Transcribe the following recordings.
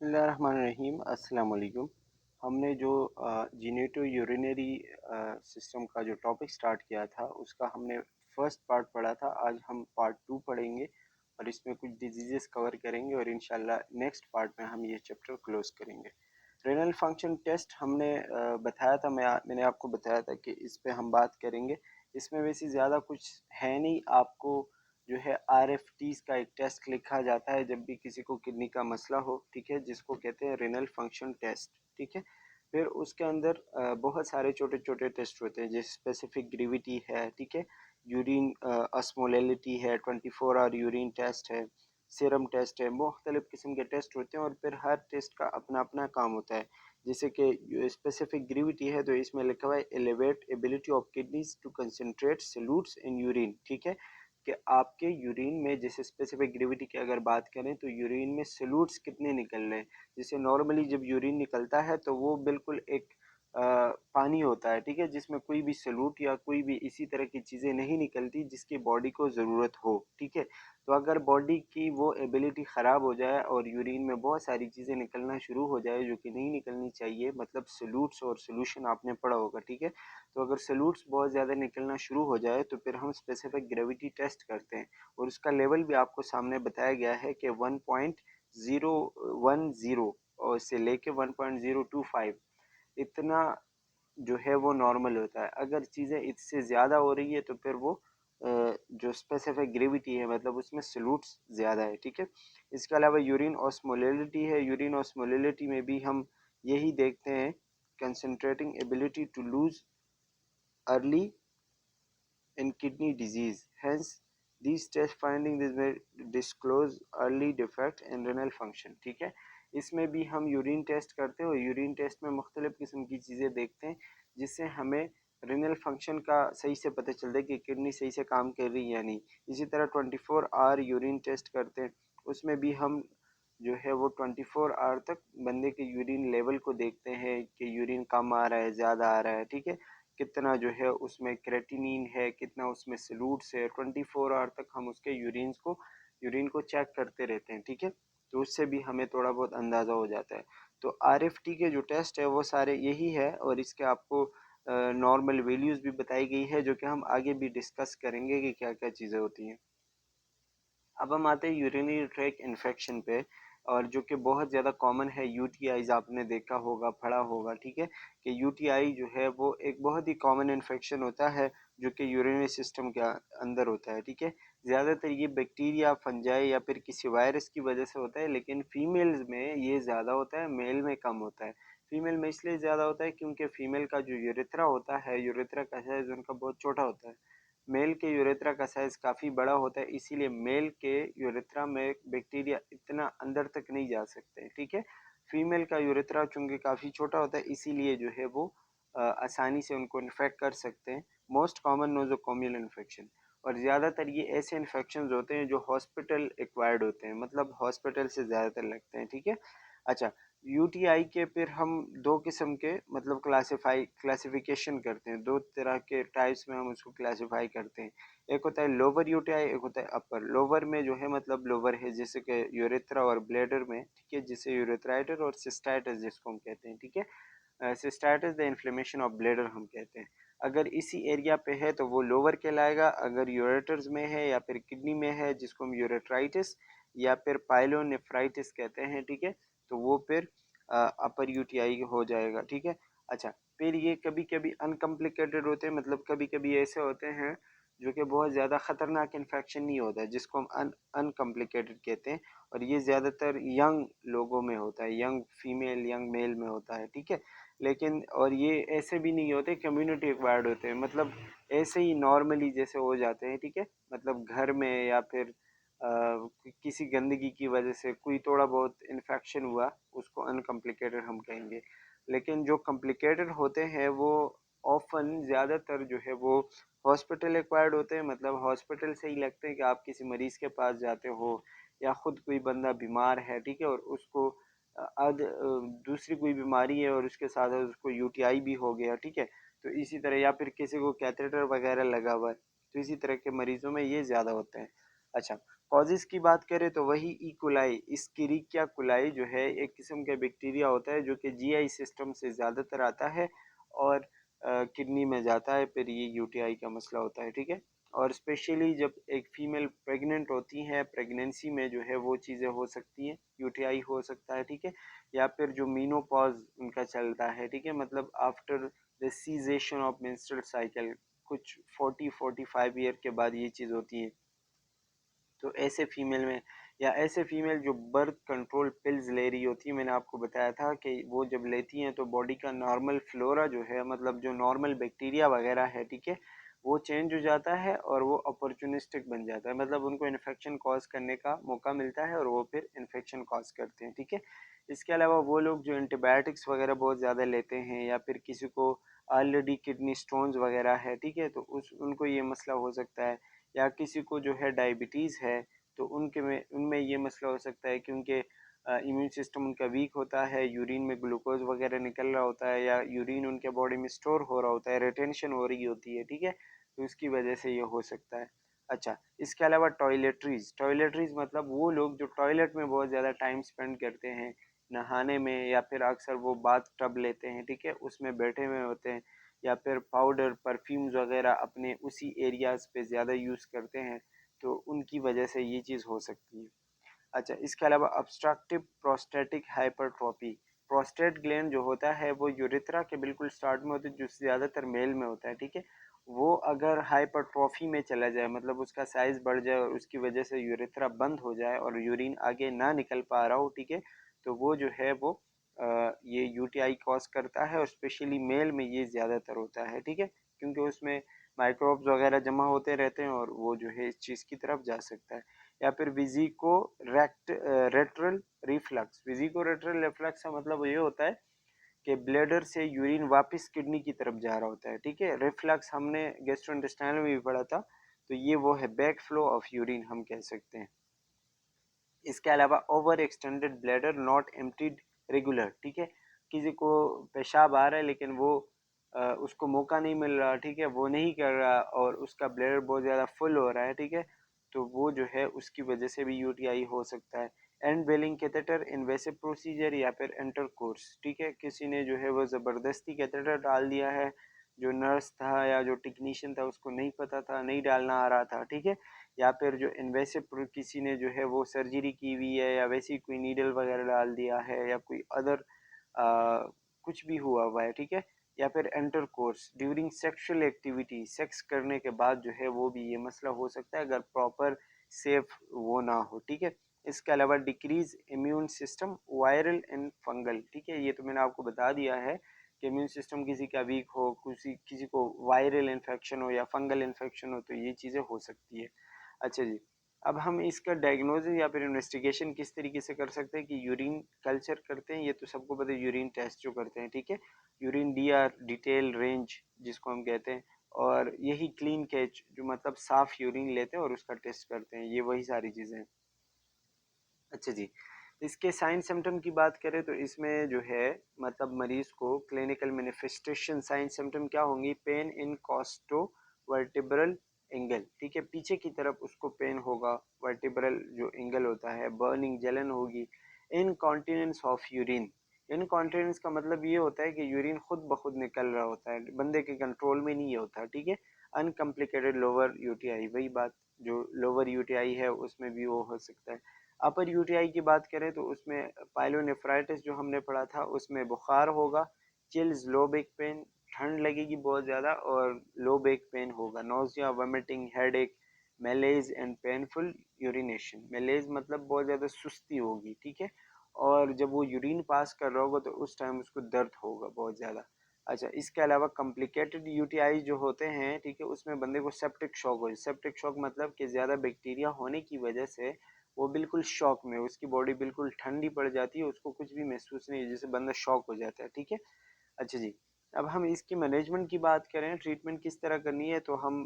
बिस्मिल्लाहिर्रहमानिर्रहीम। अस्सलाम वालेकुम। हमने जो जीनेटो यूरिनरी सिस्टम का जो टॉपिक स्टार्ट किया था उसका हमने फर्स्ट पार्ट पढ़ा था। आज हम पार्ट 2 पढ़ेंगे और इसमें कुछ डिजीज़ेस कवर करेंगे और इंशाल्लाह नेक्स्ट पार्ट में हम ये चैप्टर क्लोज करेंगे। रेनल फंक्शन टेस्ट हमने बताया था, मैंने आपको बताया था कि इस पे हम बात करेंगे। इसमें वैसे ज़्यादा कुछ है नहीं। आपको जो है RFTs का एक टेस्ट लिखा जाता है जब भी किसी को किडनी का मसला हो, ठीक है, जिसको कहते हैं रेनल फंक्शन टेस्ट, ठीक है। फिर उसके अंदर बहुत सारे छोटे छोटे टेस्ट होते हैं, जैसे स्पेसिफिक ग्रेविटी है, ठीक है, यूरिन ऑस्मोलैलिटी है, 24 आवर यूरिन टेस्ट है, सीरम टेस्ट है, मुख्तलिफ किस्म के टेस्ट होते हैं और फिर हर टेस्ट का अपना अपना काम होता है। जैसे कि स्पेसिफिक ग्रेविटी है तो इसमें लिखा हुआ है elevate ability of kidneys to concentrate solutes in urine, ठीक है, कि आपके यूरिन में जैसे स्पेसिफिक ग्रेविटी की अगर बात करें तो यूरिन में सॉल्यूट्स कितने निकल रहे हैं। जैसे नॉर्मली जब यूरिन निकलता है तो वो बिल्कुल एक पानी होता है, ठीक है, जिसमें कोई भी सॉल्यूट या कोई भी इसी तरह की चीज़ें नहीं निकलती जिसकी बॉडी को ज़रूरत हो, ठीक है। तो अगर बॉडी की वो एबिलिटी ख़राब हो जाए और यूरिन में बहुत सारी चीज़ें निकलना शुरू हो जाए जो कि नहीं निकलनी चाहिए, मतलब सॉल्यूट्स और सॉल्यूशन आपने पढ़ा होगा, ठीक है। तो अगर सॉल्यूट्स बहुत ज़्यादा निकलना शुरू हो जाए तो फिर हम स्पेसिफिक ग्रेविटी टेस्ट करते हैं और उसका लेवल भी आपको सामने बताया गया है कि 1.010 और से लेके 1.025 इतना जो है वो नॉर्मल होता है। अगर चीज़ें इससे ज़्यादा हो रही है तो फिर वो जो स्पेसिफिक ग्रेविटी है मतलब उसमें सॉल्यूट्स ज़्यादा है, ठीक है। इसके अलावा यूरिन ऑस्मोलैलिटी है। यूरिन ऑस्मोलैलिटी में भी हम यही देखते हैं, concentrating ability to lose early in kidney disease. Hence, these test findings may disclose early defect in renal function, ठीक है। इसमें भी हम यूरिन टेस्ट करते हैं और यूरिन टेस्ट में मुख्तलिफ किस्म की चीज़ें देखते हैं जिससे हमें रेनल फंक्शन का सही से पता चलता है कि किडनी सही से काम कर रही है या नहीं। इसी तरह 24 आवर यूरिन टेस्ट करते हैं, उसमें भी हम जो है वो 24 आवर तक बंदे के यूरिन लेवल को देखते हैं कि यूरिन कम आ रहा है, ज़्यादा आ रहा है, ठीक है, कितना जो है उसमें क्रेटिनिन है, कितना उसमें सलूट्स है। 24 आवर तक हम उसके यूरिन को चेक करते रहते हैं, ठीक है। तो उससे भी हमें थोड़ा बहुत अंदाज़ा हो जाता है। तो RFT के जो टेस्ट है वो सारे यही है और इसके आपको नॉर्मल वैल्यूज़ भी बताई गई है जो कि हम आगे भी डिस्कस करेंगे कि क्या क्या चीज़ें होती हैं। अब हम आते हैं यूरिनरी ट्रैक इन्फेक्शन पे, और जो कि बहुत ज़्यादा कॉमन है। यूटीआईज आपने देखा होगा, पढ़ा होगा, ठीक है, कि यूटीआई जो है वो एक बहुत ही कॉमन इन्फेक्शन होता है जो कि यूरिनरी सिस्टम के अंदर होता है, ठीक है। ज़्यादातर ये बैक्टीरिया, फंजाई या फिर किसी वायरस की वजह से होता है, लेकिन फीमेल्स में ये ज़्यादा होता है, मेल में कम होता है। फीमेल में इसलिए ज़्यादा होता है क्योंकि फीमेल का जो यूरेथ्रा होता है, यूरेथ्रा का साइज उनका बहुत छोटा होता है। मेल के यूरेथ्रा का साइज काफ़ी बड़ा होता है, इसीलिए मेल के यूरेथ्रा में बैक्टीरिया इतना अंदर तक नहीं जा सकते, ठीक है। फीमेल का यूरेथ्रा चूंकि काफ़ी छोटा होता है इसीलिए जो है वो आसानी से उनको इन्फेक्ट कर सकते हैं। मोस्ट कॉमन नोजोकोमियल इन्फेक्शन, और ज़्यादातर ये ऐसे इन्फेक्शन होते हैं जो हॉस्पिटल एक्वायर्ड होते हैं, मतलब हॉस्पिटल से ज़्यादातर लगते हैं, ठीक है। अच्छा, यूटीआई के फिर हम दो किस्म के मतलब क्लासिफिकेशन करते हैं, दो तरह के टाइप्स में हम उसको क्लासिफाई करते हैं। एक होता है लोअर यूटीआई, एक होता है अपर। लोअर में जो है मतलब लोअर है जैसे कि यूरेथ्रा और ब्लैडर में, ठीक है, जिसे यूरेथ्राइटिस और सिस्टाइटिस जिसको हम कहते हैं, ठीक है। Cystitis the inflammation of bladder हम कहते हैं। अगर इसी एरिया पे है तो वो लोअर कहलाएगा। अगर यूरेटर्स में है या फिर किडनी में है जिसको हम यूरेट्राइटिस या फिर पाइलोनेफ्राइटिस कहते हैं, ठीक है, तो वो फिर अपर यूटीआई हो जाएगा, ठीक है। अच्छा, फिर ये कभी कभी अनकम्प्लिकेटेड होते हैं, मतलब कभी कभी ऐसे होते हैं जो कि बहुत ज़्यादा ख़तरनाक इन्फेक्शन नहीं होता है, जिसको हम अनकम्प्लिकेटेड कहते हैं, और ये ज़्यादातर यंग लोगों में होता है, यंग फीमेल यंग मेल में होता है, ठीक है। लेकिन और ये ऐसे भी नहीं होते, कम्युनिटी एक्वायर्ड होते हैं, मतलब ऐसे ही नॉर्मली जैसे हो जाते हैं, ठीक है, मतलब घर में या फिर किसी गंदगी की वजह से कोई थोड़ा बहुत इन्फेक्शन हुआ, उसको अनकम्प्लिकेटेड हम कहेंगे। लेकिन जो कम्प्लिकेटेड होते हैं वो ऑफन ज़्यादातर जो है वो हॉस्पिटल एक्वायर्ड होते हैं, मतलब हॉस्पिटल से ही लगते हैं कि आप किसी मरीज़ के पास जाते हो या ख़ुद कोई बंदा बीमार है, ठीक है, और उसको दूसरी कोई बीमारी है और उसके साथ साथ उसको यूटीआई भी हो गया, ठीक है, तो इसी तरह, या फिर किसी को कैथेटर वगैरह लगा हुआ है, तो इसी तरह के मरीज़ों में ये ज़्यादा होते हैं। अच्छा, कॉजेज़ की बात करें तो वही ई कोलाई, इस्करिकिया कोलाई जो है एक किस्म का बैक्टीरिया होता है जो कि जीआई सिस्टम से ज़्यादातर आता है और किडनी में जाता है, फिर ये यूटीआई का मसला होता है, ठीक है। और स्पेशली जब एक फीमेल प्रेग्नेंट होती है, प्रेगनेंसी में जो है वो चीज़ें हो सकती हैं, यूटीआई हो सकता है, ठीक है। या फिर जो मीनोपॉज उनका चलता है, ठीक है, मतलब after the cessation of menstrual cycle, कुछ 40-45 ईयर के बाद ये चीज़ होती है। तो ऐसे फीमेल में, या ऐसे फीमेल जो बर्थ कंट्रोल पिल्स ले रही होती है, मैंने आपको बताया था कि वो जब लेती हैं तो बॉडी का नॉर्मल फ्लोरा जो है, मतलब जो नॉर्मल बैक्टीरिया वगैरह है, ठीक है, वो चेंज हो जाता है और वो अपॉर्चुनिस्टिक बन जाता है, मतलब उनको इन्फेक्शन कॉज करने का मौका मिलता है और वो फिर इन्फेक्शन कॉज करते हैं, ठीक है। इसके अलावा वो लोग जो एंटीबायोटिक्स वगैरह बहुत ज़्यादा लेते हैं, या फिर किसी को ऑलरेडी किडनी स्टोन्स वगैरह है, ठीक है, तो उस उनको ये मसला हो सकता है। या किसी को जो है डायबिटीज़ है, तो उनके में उनमें ये मसला हो सकता है कि उनके इम्यून सिस्टम उनका वीक होता है, यूरिन में ग्लूकोज वगैरह निकल रहा होता है, या यूरिन उनके बॉडी में स्टोर हो रहा होता है, रिटेंशन हो रही होती है, ठीक है, तो उसकी वजह से ये हो सकता है। अच्छा, इसके अलावा टॉयलेटरीज मतलब वो लोग जो टॉयलेट में बहुत ज़्यादा टाइम स्पेंड करते हैं नहाने में, या फिर अक्सर वो बाथ टब लेते हैं, ठीक है, उसमें बैठे हुए होते हैं, या फिर पाउडर परफ्यूम्स वगैरह अपने उसी एरियाज़ पे ज़्यादा यूज़ करते हैं, तो उनकी वजह से ये चीज़ हो सकती है। अच्छा, इसके अलावा obstructive prostatic hypertrophy, prostate gland जो होता है वो यूरेथ्रा के बिल्कुल स्टार्ट में होता है, जो ज़्यादातर मेल में होता है, ठीक है, वो अगर हाइपरट्रॉफी में चला जाए, मतलब उसका साइज़ बढ़ जाए और उसकी वजह से यूरेथ्रा बंद हो जाए और यूरिन आगे ना निकल पा रहा हो, ठीक है, तो वो जो है वो ये यूटीआई कॉज करता है, और स्पेशली मेल में ये ज़्यादातर होता है, ठीक है, क्योंकि उसमें माइक्रोब्स वगैरह जमा होते रहते हैं और वो जो है इस चीज़ की तरफ जा सकता है। या फिर विजिको रेट्रल रिफ्लक्स, विजिको रेट्रल रिफ्लक्स का मतलब ये होता है कि ब्लैडर से यूरिन वापस किडनी की तरफ जा रहा होता है, ठीक है। रिफ्लक्स हमने गैस्ट्रोइंटेस्टाइनल में भी पढ़ा था, तो ये वो है बैक फ्लो ऑफ यूरिन हम कह सकते हैं। इसके अलावा over extended bladder not emptied regular, ठीक है, किसी को पेशाब आ रहा है लेकिन वो उसको मौका नहीं मिल रहा, ठीक है, वो नहीं कर रहा और उसका ब्लैडर बहुत ज़्यादा फुल हो रहा है, ठीक है, तो वो जो है उसकी वजह से भी यूटीआई हो सकता है। एंड बेलिंग कैथेटर इन्वेसिव प्रोसीजर या फिर इंटरकोर्स, ठीक है, किसी ने जो है वो ज़बरदस्ती कैथेटर डाल दिया है, जो नर्स था या जो टेक्नीशियन था उसको नहीं पता था, नहीं डालना आ रहा था, ठीक है, या फिर जो इन्वेसिव किसी ने जो है वो सर्जरी की हुई है, या वैसी कोई नीडल वगैरह डाल दिया है, या कोई अदर कुछ भी हुआ हुआ है, ठीक है, या फिर enter course during sexual activity, sex करने के बाद जो है वो भी ये मसला हो सकता है अगर प्रॉपर सेफ वो ना हो, ठीक है। इसके अलावा decrease immune system viral and fungal, ठीक है, ये तो मैंने आपको बता दिया है कि इम्यून सिस्टम किसी का वीक हो, किसी किसी को वायरल इन्फेक्शन हो या फंगल इन्फेक्शन हो, तो ये चीज़ें हो सकती है। अच्छा जी, अब हम इसका डायग्नोसिस या फिर इन्वेस्टिगेशन किस तरीके से कर सकते हैं कि यूरिन कल्चर करते हैं, ये तो सबको पता है, यूरिन टेस्ट जो करते हैं, ठीक है, यूरिन डीआर डिटेल रेंज जिसको हम कहते हैं, और यही क्लीन कैच जो मतलब साफ यूरिन लेते हैं और उसका टेस्ट करते हैं, ये वही सारी चीज़ें हैं। अच्छा जी, इसके साइन सिम्टम की बात करें तो इसमें जो है मतलब मरीज को क्लिनिकल मैनिफेस्टेशन साइन सिम्टम क्या होंगी, पेन इन कॉस्टो वर्टिब्रल एंगल, ठीक है, पीछे की तरफ उसको पेन होगा, वर्टिब्रल जो एंगल होता है, बर्निंग जलन होगी, इनकॉन्टिनेंस ऑफ यूरिन, इनकॉन्टिनेंस का मतलब ये होता है कि यूरिन खुद ब खुद निकल रहा होता है, बंदे के कंट्रोल में नहीं होता, ठीक है। अनकम्प्लिकेटेड लोअर यूटीआई, वही बात, जो लोअर यूटीआई है उसमें भी वो हो सकता है। अपर यूटीआई की बात करें तो उसमें पाइलोनेफ्राइटिस जो हमने पढ़ा था उसमें बुखार होगा, चिल्स, लो बैक पेन, ठंड लगेगी बहुत ज़्यादा और लो बैक पेन होगा, nausea, vomiting, headache, मेलेज and painful urination, मेलेज मतलब बहुत ज़्यादा सुस्ती होगी, ठीक है, और जब वो यूरिन पास कर रहा होगा तो उस टाइम उसको दर्द होगा बहुत ज़्यादा। अच्छा, इसके अलावा कॉम्प्लिकेटेड यूटीआई जो होते हैं, ठीक है, उसमें बंदे को सेप्टिक शॉक हो, सेप्टिक शॉक मतलब कि ज़्यादा बैक्टीरिया होने की वजह से वो बिल्कुल शॉक में, उसकी बॉडी बिल्कुल ठंडी पड़ जाती है, उसको कुछ भी महसूस नहीं, जैसे बंदा शॉक हो जाता है, ठीक है। अच्छा जी, अब हम इसकी मैनेजमेंट की बात करें, ट्रीटमेंट किस तरह करनी है, तो हम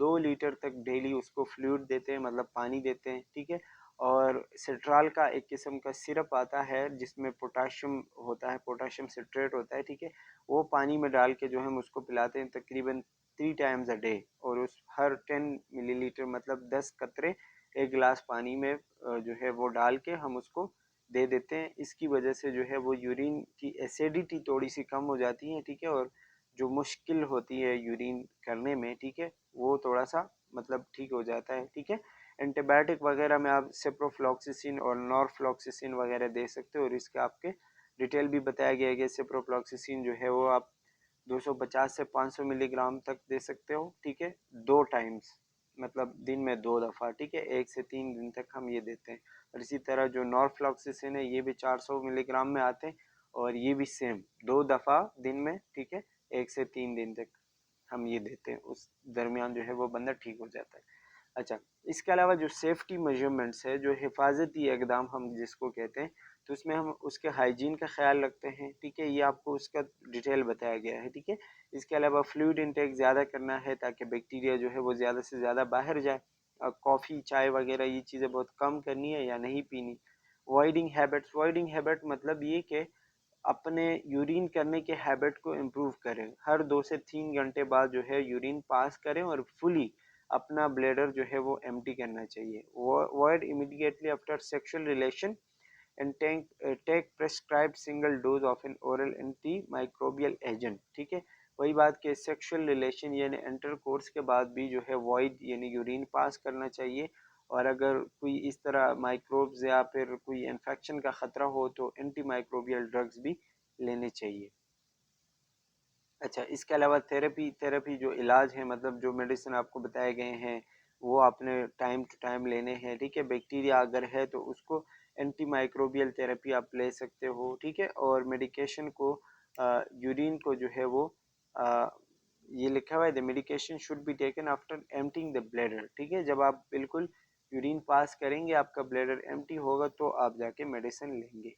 2 लीटर तक डेली उसको फ्लूइड देते हैं, मतलब पानी देते हैं, ठीक है, और सिट्राल का एक किस्म का सिरप आता है जिसमें पोटाशियम होता है, पोटाशियम सिट्रेट होता है, ठीक है, वो पानी में डाल के जो हम उसको पिलाते हैं तकरीबन 3 टाइम्स अ डे, और उस हर 10 मिलीलीटर मतलब 10 कतरे 1 गिलास पानी में जो है वो डाल के हम उसको दे देते हैं। इसकी वजह से जो है वो यूरिन की एसिडिटी थोड़ी सी कम हो जाती है, ठीक है, और जो मुश्किल होती है यूरिन करने में, ठीक है, वो थोड़ा सा मतलब ठीक हो जाता है, ठीक है। एंटीबायोटिक वगैरह में आप सेप्रोफ्लॉक्सिसिन और नॉरफ्लॉक्सिसिन वगैरह दे सकते हो, और इसके आपके डिटेल भी बताया गया है कि सेप्रोफ्लॉक्सिसिन जो है वो आप 250 से 500 मिलीग्राम तक दे सकते हो, ठीक है, 2 टाइम्स, मतलब दिन में 2 दफ़ा, ठीक है, 1 से 3 दिन तक हम ये देते हैं। और इसी तरह जो नॉरफ्लॉक्सिसिन है ये भी 400 मिलीग्राम में आते हैं, और ये भी सेम 2 दफ़ा दिन में, ठीक है, 1 से 3 दिन तक हम ये देते हैं, उस दरमियान जो है वो बंदा ठीक हो जाता है। अच्छा, इसके अलावा जो सेफ्टी मेजरमेंट्स है, जो हिफाजती इकदाम हम जिसको कहते हैं, तो उसमें हम उसके हाइजीन का ख्याल रखते हैं, ठीक है, ये आपको उसका डिटेल बताया गया है, ठीक है। इसके अलावा फ्लूइड इंटेक ज़्यादा करना है ताकि बैक्टीरिया जो है वो ज़्यादा से ज़्यादा बाहर जाए। कॉफ़ी चाय वगैरह ये चीज़ें बहुत कम करनी है या नहीं पीनी। वॉइडिंग हैबिट मतलब ये कि अपने यूरिन करने के हैबिट को इम्प्रूव करें, हर 2 से 3 घंटे बाद जो है यूरिन पास करें और फुली अपना ब्लैडर जो है वो एम्प्टी करना चाहिए। Void immediately after sexual relation and take prescribed single dose of an oral antimicrobial agent, ठीक है। वही बात के सेक्सुअल रिलेशन यानी इंटर कोर्स के बाद भी जो है वॉइड यानी यूरिन पास करना चाहिए, और अगर कोई इस तरह माइक्रोब्स या फिर कोई इन्फेक्शन का ख़तरा हो तो एंटी माइक्रोबियल ड्रग्स भी लेने चाहिए। अच्छा, इसके अलावा थेरेपी जो इलाज है, मतलब जो मेडिसिन आपको बताए गए हैं वो आपने टाइम टू टाइम लेने हैं, ठीक है। बैक्टीरिया अगर है तो उसको एंटी माइक्रोबियल थेरेपी आप ले सकते हो, ठीक है। और मेडिकेशन को यूरिन को जो है वो आ, ये लिखा हुआ है, the medication should be taken after emptying the bladder, ठीक है। जब आप बिल्कुल यूरिन पास करेंगे, आपका ब्लैडर एम्प्टी होगा, तो आप जाके मेडिसिन लेंगे।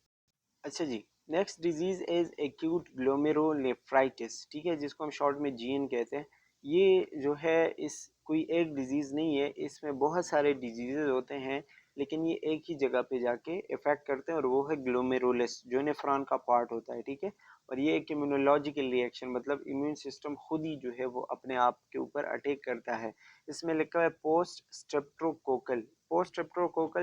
अच्छा जी, next disease is acute glomerulonephritis, ठीक है, जिसको हम शॉर्ट में जीएन कहते हैं। ये जो है इस कोई एक डिजीज़ नहीं है, इसमें बहुत सारे डिजीजेज होते हैं, लेकिन ये एक ही जगह पे जाके इफेक्ट करते हैं, और वो है ग्लोमेरुलस जो नेफ्रॉन का पार्ट होता है, ठीक है। और ये एक इम्यूनोलॉजिकल रिएक्शन, मतलब इम्यून सिस्टम खुद ही जो है वो अपने आप के ऊपर अटैक करता है। इसमें लिखा है पोस्ट स्ट्रेप्टोकोकल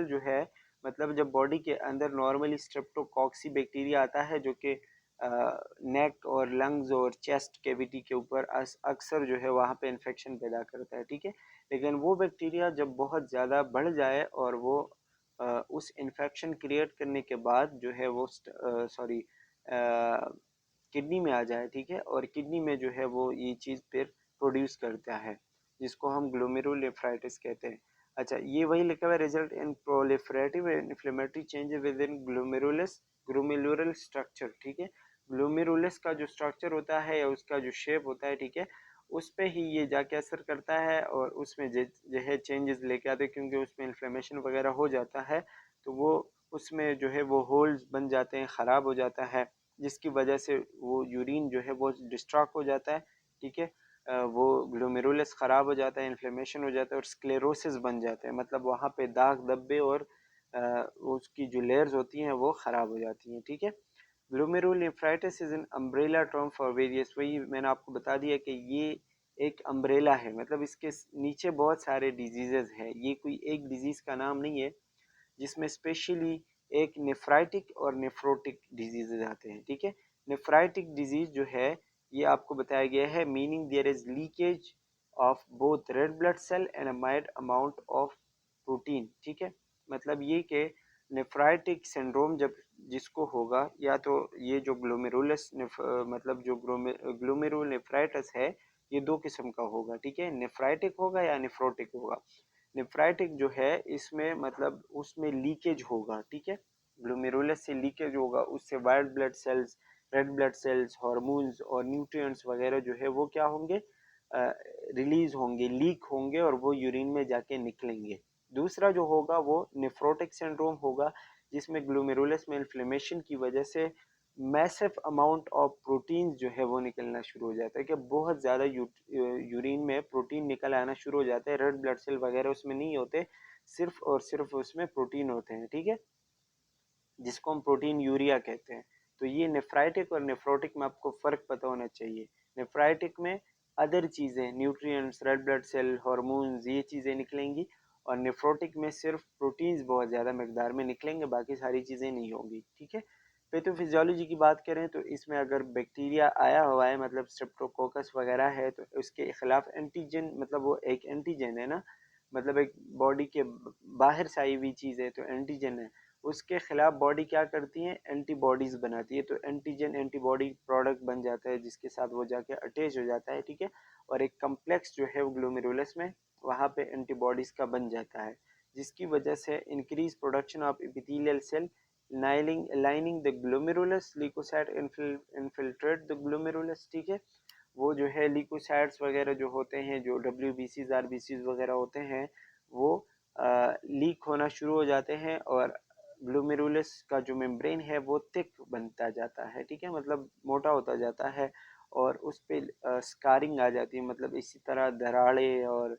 जो है, मतलब जब बॉडी के अंदर नॉर्मली स्ट्रेप्टोकॉक्सी बैक्टीरिया आता है जो कि नेक और लंग्स और चेस्ट कैविटी के ऊपर अक्सर जो है वहाँ पे इन्फेक्शन पैदा करता है, ठीक है। लेकिन वो बैक्टीरिया जब बहुत ज़्यादा बढ़ जाए और वो उस इन्फेक्शन क्रिएट करने के बाद जो है वो सॉरी किडनी में आ जाए, ठीक है, और किडनी में जो है वो ये चीज़ फिर प्रोड्यूस करता है, जिसको हम ग्लोमेरुलोनेफ्राइटिस कहते हैं। अच्छा, ये वही लिखा हुआ है, result in proliferative and inflammatory change with in glomerular structure, ठीक है। ग्लोमेरुलस का जो स्ट्रक्चर होता है या उसका जो शेप होता है, ठीक है, उस पे ही ये जाके असर करता है, और उसमें जो है चेंजेस लेके आते हैं, क्योंकि उसमें इन्फ्लेमेशन वगैरह हो जाता है, तो वो उसमें जो है वो होल्स बन जाते हैं, ख़राब हो जाता है, जिसकी वजह से वो यूरिन जो है वो डिस्ट्रॉक हो जाता है, ठीक है। वो ग्लोमेरुलस ख़राब हो जाता है, इन्फ्लेमेशन हो जाता है, और स्क्लेरोसिस बन जाते हैं, मतलब वहाँ पे दाग धब्बे और उसकी जो लेयर्स होती हैं वो ख़राब हो जाती हैं, ठीक है। Glomerulonephritis is an umbrella term for various, वही मैंने आपको बता दिया कि ये एक अम्ब्रेला है, मतलब इसके नीचे बहुत सारे डिजीज़ हैं, ये कोई एक डिजीज़ का नाम नहीं है, जिसमें स्पेशली एक नेफ्राइटिक और नेफ्रोटिक डिजीज आते हैं, ठीक है। नेफ्राइटिक डिजीज जो है ये आपको बताया गया है, meaning there is leakage of both red blood cell and a mild amount of protein, ठीक है। मतलब ये कि नेफ्राइटिक सिंड्रोम जब जिसको होगा, या तो ये जो मतलब जो ग्लोमेरुलोनेफ्राइटिस है, ये 2 किस्म का होगा, ठीक है, नेफ्राइटिक होगा या नेफ्रोटिक होगा। नेफ्राइटिक जो है इसमें मतलब उसमें लीकेज होगा, ठीक है, ग्लोमेरुलस से लीकेज होगा, उससे white blood cells, red blood cells, hormones और न्यूट्रिएंट्स वगैरह जो है वो क्या होंगे, रिलीज होंगे, लीक होंगे, और वो यूरिन में जाके निकलेंगे। दूसरा जो होगा वो नेफ्रोटिक सिंड्रोम होगा, जिसमें ग्लोमेरुलस में इन्फ्लेमेशन की वजह से मैसिव अमाउंट ऑफ प्रोटीन जो है वो निकलना शुरू हो जाता है, कि बहुत ज़्यादा यूरिन में प्रोटीन निकल आना शुरू हो जाता है, रेड ब्लड सेल वगैरह उसमें नहीं होते, सिर्फ और सिर्फ उसमें प्रोटीन होते हैं, ठीक है, जिसको हम प्रोटीन यूरिया कहते हैं। तो ये नेफ्राइटिक और नेफ्रोटिक में आपको फ़र्क पता होना चाहिए। नेफ्राइटिक में अदर चीज़ें, nutrients, red blood cell, hormones, ये चीज़ें निकलेंगी, और नेफ्रोटिक में सिर्फ प्रोटीन्स बहुत ज़्यादा मकदार में निकलेंगे, बाकी सारी चीज़ें नहीं होंगी, ठीक है। पैथोफिजियोलॉजी की बात करें तो इसमें अगर बैक्टीरिया आया हुआ है, मतलब स्ट्रेप्टोकोकस वगैरह है, तो उसके खिलाफ एंटीजन, मतलब वो एक एंटीजन है ना, मतलब एक बॉडी के बाहर से आई हुई चीज़ है तो एंटीजन है, उसके खिलाफ बॉडी क्या करती है, एंटीबॉडीज़ बनाती है, तो एंटीजन एंटीबॉडी प्रोडक्ट बन जाता है जिसके साथ वो जाके अटैच हो जाता है, ठीक है। और एक कम्प्लेक्स जो है वो ग्लोमेरुलस में वहाँ पे एंटीबॉडीज़ का बन जाता है, जिसकी वजह से increase production of epithelial cell lining the glomerulus, leukocyte infiltrate the glomerulus, ठीक है। वो जो है ल्यूकोसाइट्स वगैरह जो होते हैं, जो WBCs RBCs वगैरह होते हैं, वो लीक होना शुरू हो जाते हैं और ग्लोमेरुलस का जो मेम्ब्रेन है वो थिक बनता जाता है, ठीक है, मतलब मोटा होता जाता है और उस पर स्कारिंग आ जाती है, मतलब इसी तरह दराड़े और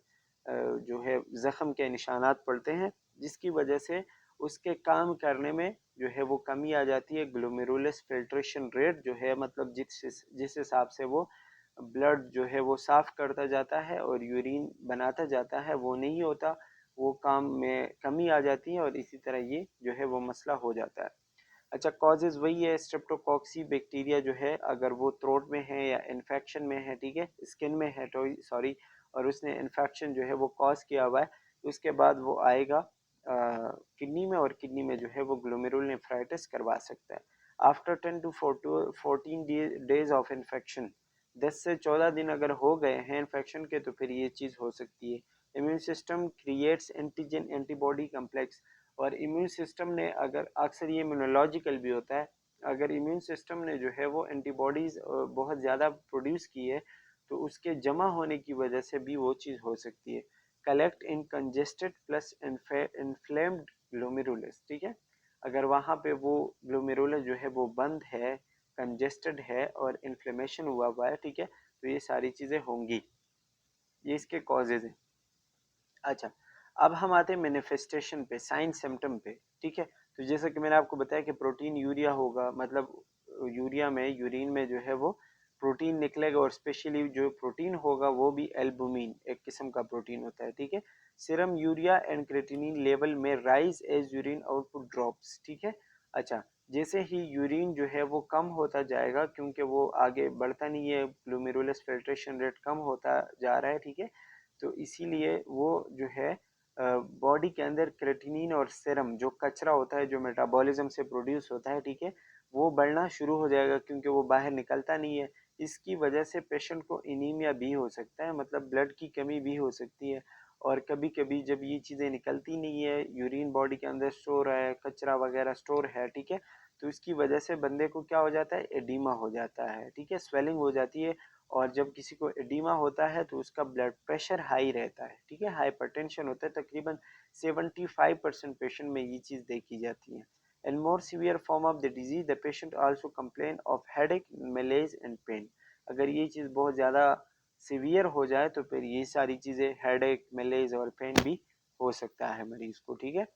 जो है ज़ख़म के निशानात पड़ते हैं, जिसकी वजह से उसके काम करने में जो है वो कमी आ जाती है। ग्लोमेरुलस फिल्ट्रेशन रेट जो है, मतलब जिस हिसाब से वो ब्लड जो है वो साफ़ करता जाता है और यूरिन बनाता जाता है, वो नहीं होता, वो काम में कमी आ जाती है और इसी तरह ये जो है वो मसला हो जाता है। अच्छा, कॉजेज़ वही है, स्ट्रेप्टोकॉक्सी बैक्टीरिया जो है अगर वो थ्रोट में है या इन्फेक्शन में है, ठीक है, स्किन में है तो सॉरी, और उसने इन्फेक्शन जो है वो कॉज किया हुआ है, उसके बाद वो आएगा किडनी में, और किडनी में जो है वो ग्लोमेरुलनेफ्राइटिस करवा सकता है। After 10 to 14 days of infection, 10 से 14 दिन अगर हो गए हैं इन्फेक्शन के, तो फिर ये चीज़ हो सकती है। Immune system creates antigen antibody complex, और इम्यून सिस्टम ने अगर, अक्सर ये इम्यूनोलॉजिकल भी होता है, अगर इम्यून सिस्टम ने जो है वो एंटीबॉडीज़ बहुत ज़्यादा प्रोड्यूस की है, तो उसके जमा होने की वजह से भी वो चीज़ हो सकती है। कलेक्ट इन कंजेस्टेड प्लस इन्फ्लेम्ड ग्लोमेरुलस, ठीक है, अगर वहाँ पे वो ग्लोमेरुलस जो है वो बंद है, कंजेस्टेड है और इन्फ्लेमेशन हुआ हुआ है, ठीक है, तो ये सारी चीज़ें होंगी, ये इसके कॉजेज़ हैं। अच्छा, अब हम आते हैं मैनिफेस्टेशन पे, साइन सिम्टम पे, ठीक है। तो जैसे कि मैंने आपको बताया कि प्रोटीन यूरिया होगा, मतलब यूरिया में, यूरिन में जो है वो प्रोटीन निकलेगा, और स्पेशली जो प्रोटीन होगा वो भी एल्बुमिन एक किस्म का प्रोटीन होता है, ठीक है। Serum urea and creatinine level में rise as urine output drops, ठीक है। अच्छा, जैसे ही यूरिन जो है वो कम होता जाएगा, क्योंकि वो आगे बढ़ता नहीं है, ग्लोमेरुलस फिल्ट्रेशन रेट कम होता जा रहा है, ठीक है, तो इसीलिए वो जो है बॉडी के अंदर क्रेटिनिन और सेरम जो कचरा होता है, जो मेटाबॉलिज्म से प्रोड्यूस होता है, ठीक है, वो बढ़ना शुरू हो जाएगा, क्योंकि वो बाहर निकलता नहीं है। इसकी वजह से पेशेंट को एनीमिया भी हो सकता है, मतलब ब्लड की कमी भी हो सकती है। और कभी कभी जब ये चीज़ें निकलती नहीं है, यूरिन बॉडी के अंदर स्टोर है, कचरा वगैरह स्टोर है, ठीक है, तो इसकी वजह से बंदे को क्या हो जाता है, एडीमा हो जाता है, ठीक है, स्वेलिंग हो जाती है। और जब किसी को एडिमा होता है तो उसका ब्लड प्रेशर हाई रहता है, ठीक है, हाइपरटेंशन होता है, तकरीबन 75% पेशेंट में ये चीज़ देखी जाती है। And more severe form of the disease, the patient also complain of headache, malaise and pain. अगर ये चीज़ बहुत ज़्यादा सीवियर हो जाए तो फिर ये सारी चीज़ें, हेडेक, मलेज और पेन भी हो सकता है मरीज को, ठीक है।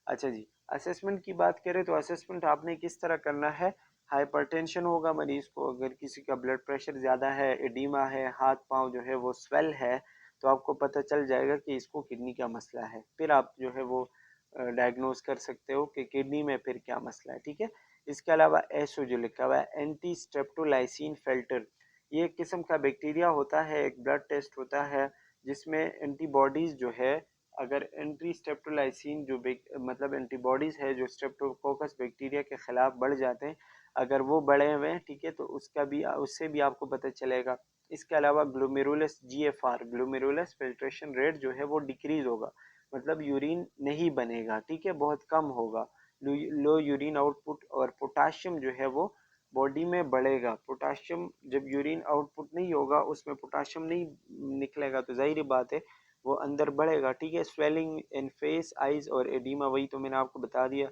अच्छा जी, असेसमेंट की बात करें तो असेसमेंट आपने किस तरह करना है, हाइपरटेंशन होगा मरीज को, अगर किसी का ब्लड प्रेशर ज़्यादा है, एडिमा है, हाथ पांव जो है वो स्वेल है, तो आपको पता चल जाएगा कि इसको किडनी का मसला है, फिर आप जो है वो डायग्नोज कर सकते हो कि किडनी में फिर क्या मसला है, ठीक है। इसके अलावा एसओ जो लिखा हुआ है, एंटी स्ट्रेप्टोलाइसिन फिल्टर, ये एक किस्म का बैक्टीरिया होता है, एक ब्लड टेस्ट होता है जिसमें एंटीबॉडीज़ जो है, अगर एंटी स्ट्रेप्टोलाइसिन जो मतलब एंटीबॉडीज़ है जो स्ट्रेप्टोकोकस बैक्टीरिया के ख़िलाफ़ बढ़ जाते हैं, अगर वो बढ़े हुए हैं, ठीक है, तो उसका भी, उससे भी आपको पता चलेगा। इसके अलावा glomerulus GFR, glomerulus filtration rate जो है वो डिक्रीज़ होगा, मतलब यूरिन नहीं बनेगा, ठीक है, बहुत कम होगा, लो यूरिन आउटपुट, और पोटाशियम जो है वो बॉडी में बढ़ेगा। पोटाशियम जब यूरिन आउटपुट नहीं होगा, उसमें पोटाशियम नहीं निकलेगा, तो जाहिर बात है वो अंदर बढ़ेगा, ठीक है। स्वेलिंग इन फेस, आइज और एडिमा, वही तो मैंने आपको बता दिया।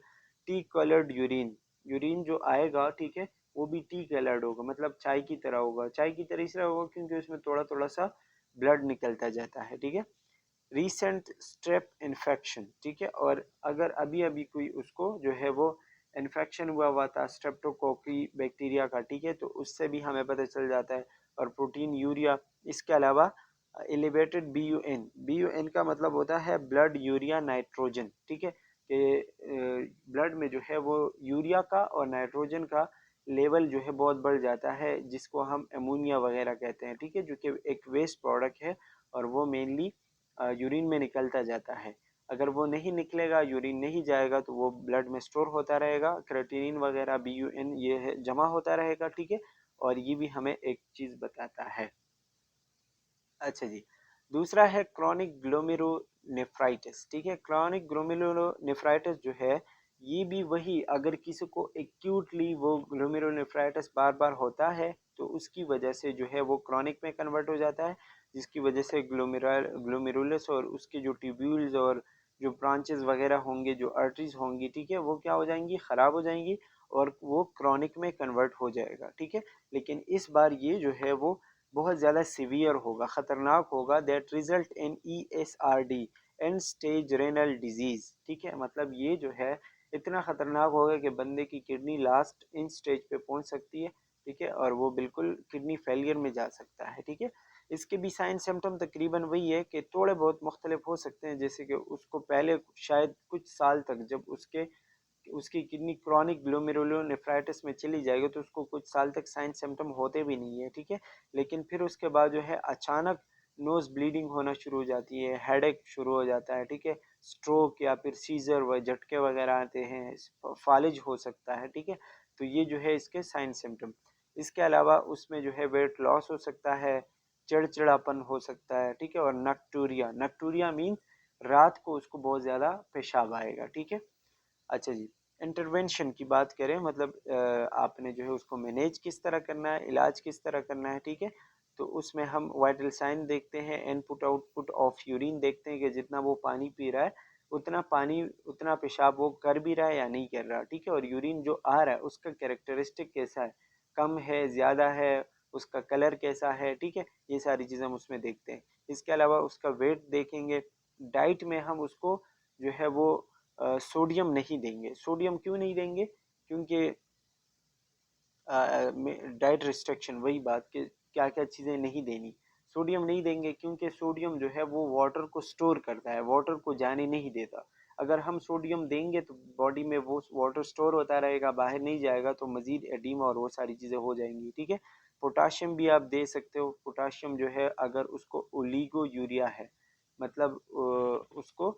टी कलर्ड यूरिन, यूरिन जो आएगा, ठीक है, वो भी टी कलर्ड होगा, मतलब चाय की तरह होगा, चाय की तरह इसलिए होगा क्योंकि उसमें थोड़ा थोड़ा सा ब्लड निकलता जाता है, ठीक है। रीसेंट स्ट्रेप इन्फेक्शन, ठीक है, और अगर अभी अभी कोई उसको जो है वो इन्फेक्शन हुआ हुआ था स्ट्रेप्टोकोकी बैक्टीरिया का, ठीक है, तो उससे भी हमें पता चल जाता है। और प्रोटीन यूरिया, इसके अलावा एलिवेटेड BUN का मतलब होता है ब्लड यूरिया नाइट्रोजन, ठीक है, कि ब्लड में जो है वो यूरिया का और नाइट्रोजन का लेवल जो है बहुत बढ़ जाता है, जिसको हम अमोनिया वगैरह कहते हैं, ठीक है, जो कि एक वेस्ट प्रोडक्ट है और वो मेनली यूरिन में निकलता जाता है। अगर वो नहीं निकलेगा, यूरिन नहीं जाएगा, तो वो ब्लड में स्टोर होता रहेगा, क्रेटिनिन वगैरह BUN ये है जमा होता रहेगा, ठीक है, और ये भी हमें एक चीज़ बताता है। अच्छा जी, दूसरा है क्रॉनिक ग्लोमेरुलोनेफ्राइटिस, ठीक है। क्रॉनिक ग्लोमेरुलोनेफ्राइटिस जो है ये भी वही, अगर किसी को एक्यूटली वो ग्लोमेरुलोनेफ्राइटिस बार बार होता है तो उसकी वजह से जो है वो क्रॉनिक में कन्वर्ट हो जाता है, जिसकी वजह से ग्लोमेरुलस और उसके जो ट्यूब्यूल्स और जो ब्रांचेस वगैरह होंगे, जो आर्टरीज होंगी, ठीक है, वो क्या हो जाएंगी, ख़राब हो जाएंगी और वो क्रॉनिक में कन्वर्ट हो जाएगा, ठीक है। लेकिन इस बार ये जो है वो बहुत ज़्यादा सीवियर होगा, ख़तरनाक होगा, that result in ESRD, and stage renal disease, ठीक है। मतलब ये जो है इतना ख़तरनाक होगा कि बंदे की किडनी लास्ट इन स्टेज पे पहुंच सकती है, ठीक है, और वो बिल्कुल किडनी फेलियर में जा सकता है, ठीक है। इसके भी साइन सिम्टम तकरीबन वही है कि थोड़े बहुत मुख्तलिफ हो सकते हैं, जैसे कि उसको पहले शायद कुछ साल तक जब उसकी किडनी क्रॉनिक ग्लोमेरुलोनेफ्राइटिस में चली जाएगी तो उसको कुछ साल तक साइन सिम्टम होते भी नहीं है, ठीक है। लेकिन फिर उसके बाद जो है अचानक नोज ब्लीडिंग होना शुरू हो जाती है, हेडेक शुरू हो जाता है, ठीक है, स्ट्रोक या फिर सीजर व झटके वगैरह आते हैं, फालिज हो सकता है, ठीक है। तो ये जो है इसके साइन सिम्टम। इसके अलावा उसमें जो है वेट लॉस हो सकता है, चिड़चिड़ापन हो सकता है, ठीक है, और नक्टूरिया, नक्टूरिया मीन रात को उसको बहुत ज़्यादा पेशाब आएगा, ठीक है। अच्छा जी, इंटरवेंशन की बात करें, मतलब आपने जो है उसको मैनेज किस तरह करना है, इलाज किस तरह करना है, ठीक है। तो उसमें हम वाइटल साइन देखते हैं, इनपुट आउटपुट ऑफ यूरिन देखते हैं कि जितना वो पानी पी रहा है उतना पेशाब वो कर भी रहा है या नहीं कर रहा, ठीक है। और यूरिन जो आ रहा है उसका कैरेक्टरिस्टिक कैसा है, कम है, ज़्यादा है, उसका कलर कैसा है, ठीक है, ये सारी चीज़ें हम उसमें देखते हैं। इसके अलावा उसका वेट देखेंगे। डाइट में हम उसको जो है वो सोडियम नहीं देंगे। सोडियम क्यों नहीं देंगे, क्योंकि डाइट रिस्ट्रिक्शन, वही बात कि क्या क्या चीज़ें नहीं देनी। सोडियम नहीं देंगे क्योंकि सोडियम जो है वो वाटर को स्टोर करता है, वाटर को जाने नहीं देता। अगर हम सोडियम देंगे तो बॉडी में वो वाटर स्टोर होता रहेगा, बाहर नहीं जाएगा, तो मज़ीद एडीमा और वो सारी चीज़ें हो जाएंगी, ठीक है। पोटाशियम भी आप दे सकते हो। पोटाशियम जो है अगर उसको ओलिगो यूरिया है, मतलब उसको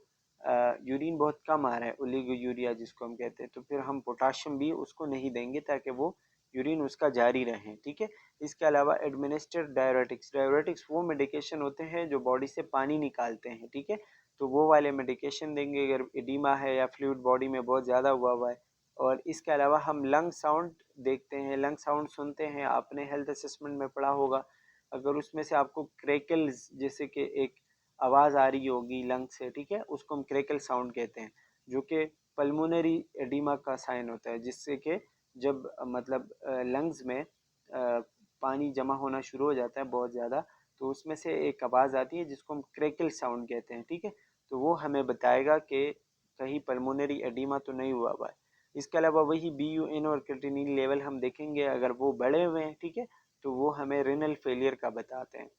यूरिन बहुत कम आ रहा है, ओलिगो यूरिया जिसको हम कहते हैं, तो फिर हम पोटाशियम भी उसको नहीं देंगे ताकि वो यूरिन उसका जारी रहे, ठीक है। इसके अलावा एडमिनिस्टर डायरेटिक्स, डायरेटिक्स वो मेडिकेशन होते हैं जो बॉडी से पानी निकालते हैं, ठीक है, तो वो वाले मेडिकेशन देंगे अगर एडिमा है या फ्लूइड बॉडी में बहुत ज़्यादा हुआ है। और इसके अलावा हम लंग साउंड देखते हैं, लंग साउंड सुनते हैं, आपने हेल्थ असेसमेंट में पढ़ा होगा। अगर उसमें से आपको क्रेकल्स जैसे कि एक आवाज़ आ रही होगी लंग से, ठीक है, उसको हम क्रेकल साउंड कहते हैं, जो कि पल्मोनरी एडिमा का साइन होता है, जिससे कि जब मतलब लंग्स में पानी जमा होना शुरू हो जाता है बहुत ज़्यादा, तो उसमें से एक आवाज़ आती है जिसको हम क्रेकल साउंड कहते हैं, ठीक है। तो वो हमें बताएगा कि कहीं पल्मोनरी एडिमा तो नहीं हुआ है। इसके अलावा वही BUN और क्रिएटिनिन लेवल हम देखेंगे, अगर वो बढ़े हुए हैं, ठीक है, तो वो हमें रेनल फेलियर का बताते हैं।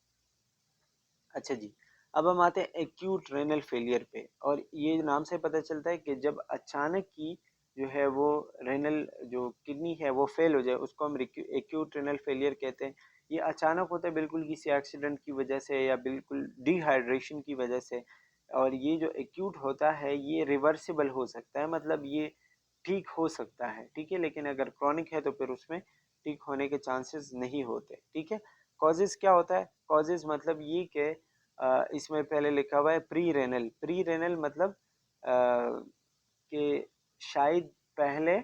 अच्छा जी, अब हम आते हैं एक्यूट रेनल फेलियर पे, और ये नाम से पता चलता है कि जब अचानक की जो है वो रेनल जो किडनी है वो फेल हो जाए, उसको हम एक्यूट रेनल फेलियर कहते हैं। ये अचानक होता है बिल्कुल किसी एक्सीडेंट की वजह से या बिल्कुल डिहाइड्रेशन की वजह से, और ये जो एक्यूट होता है ये रिवर्सिबल हो सकता है, मतलब ये ठीक हो सकता है, ठीक है, लेकिन अगर क्रॉनिक है तो फिर उसमें ठीक होने के चांसेस नहीं होते, ठीक है। कॉजेज़ क्या होता है, कॉजेज़ मतलब ये कि इसमें पहले लिखा हुआ है प्री रेनल मतलब कि शायद पहले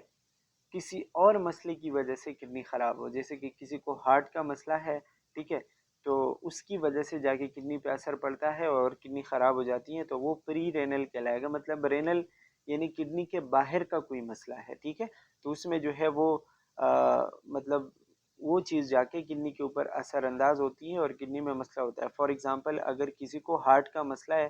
किसी और मसले की वजह से किडनी ख़राब हो, जैसे कि किसी को हार्ट का मसला है, ठीक है, तो उसकी वजह से जाके किडनी पे असर पड़ता है और किडनी ख़राब हो जाती है, तो वो प्री रेनल कहलाएगा। मतलब रेनल यानी किडनी के बाहर का कोई मसला है, ठीक है, तो उसमें जो है वो मतलब वो चीज़ जाके किडनी के ऊपर असरअंदाज होती है और किडनी में मसला होता है। फॉर एग्ज़ाम्पल अगर किसी को हार्ट का मसला है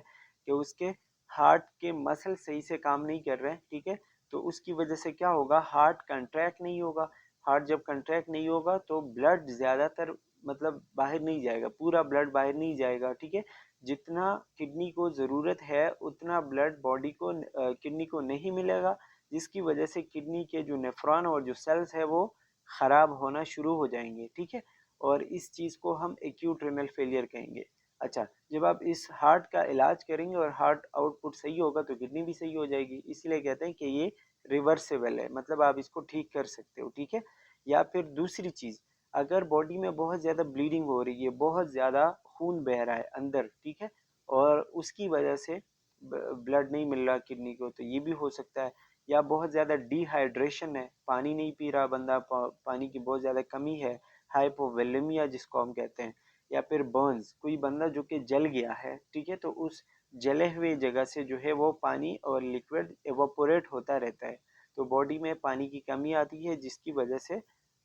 कि उसके हार्ट के मसल सही से काम नहीं कर रहे हैं, ठीक है, तो उसकी वजह से क्या होगा, हार्ट कंट्रैक्ट नहीं होगा। हार्ट जब कंट्रैक्ट नहीं होगा तो ब्लड ज़्यादातर मतलब बाहर नहीं जाएगा, पूरा ब्लड बाहर नहीं जाएगा, ठीक है। जितना किडनी को ज़रूरत है उतना ब्लड बॉडी को किडनी को नहीं मिलेगा, जिसकी वजह से किडनी के जो नेफ्रॉन और जो सेल्स है वो ख़राब होना शुरू हो जाएंगे, ठीक है। और इस चीज़ को हम एक्यूट रेनल फेलियर कहेंगे। अच्छा, जब आप इस हार्ट का इलाज करेंगे और हार्ट आउटपुट सही होगा तो किडनी भी सही हो जाएगी, इसलिए कहते हैं कि ये रिवर्सेबल है, मतलब आप इसको ठीक कर सकते हो, ठीक है। या फिर दूसरी चीज़, अगर बॉडी में बहुत ज़्यादा ब्लीडिंग हो रही है, बहुत ज़्यादा खून बह रहा है अंदर, ठीक है, और उसकी वजह से ब्लड नहीं मिल रहा किडनी को, तो ये भी हो सकता है। या बहुत ज़्यादा डिहाइड्रेशन है, पानी नहीं पी रहा बंदा, पानी की बहुत ज़्यादा कमी है, हाइपोवोलेमिया जिसको हम कहते हैं। या फिर बर्न्स, कोई बंदा जो कि जल गया है, ठीक है, तो उस जले हुए जगह से जो है वो पानी और लिक्विड एवापोरेट होता रहता है, तो बॉडी में पानी की कमी आती है, जिसकी वजह से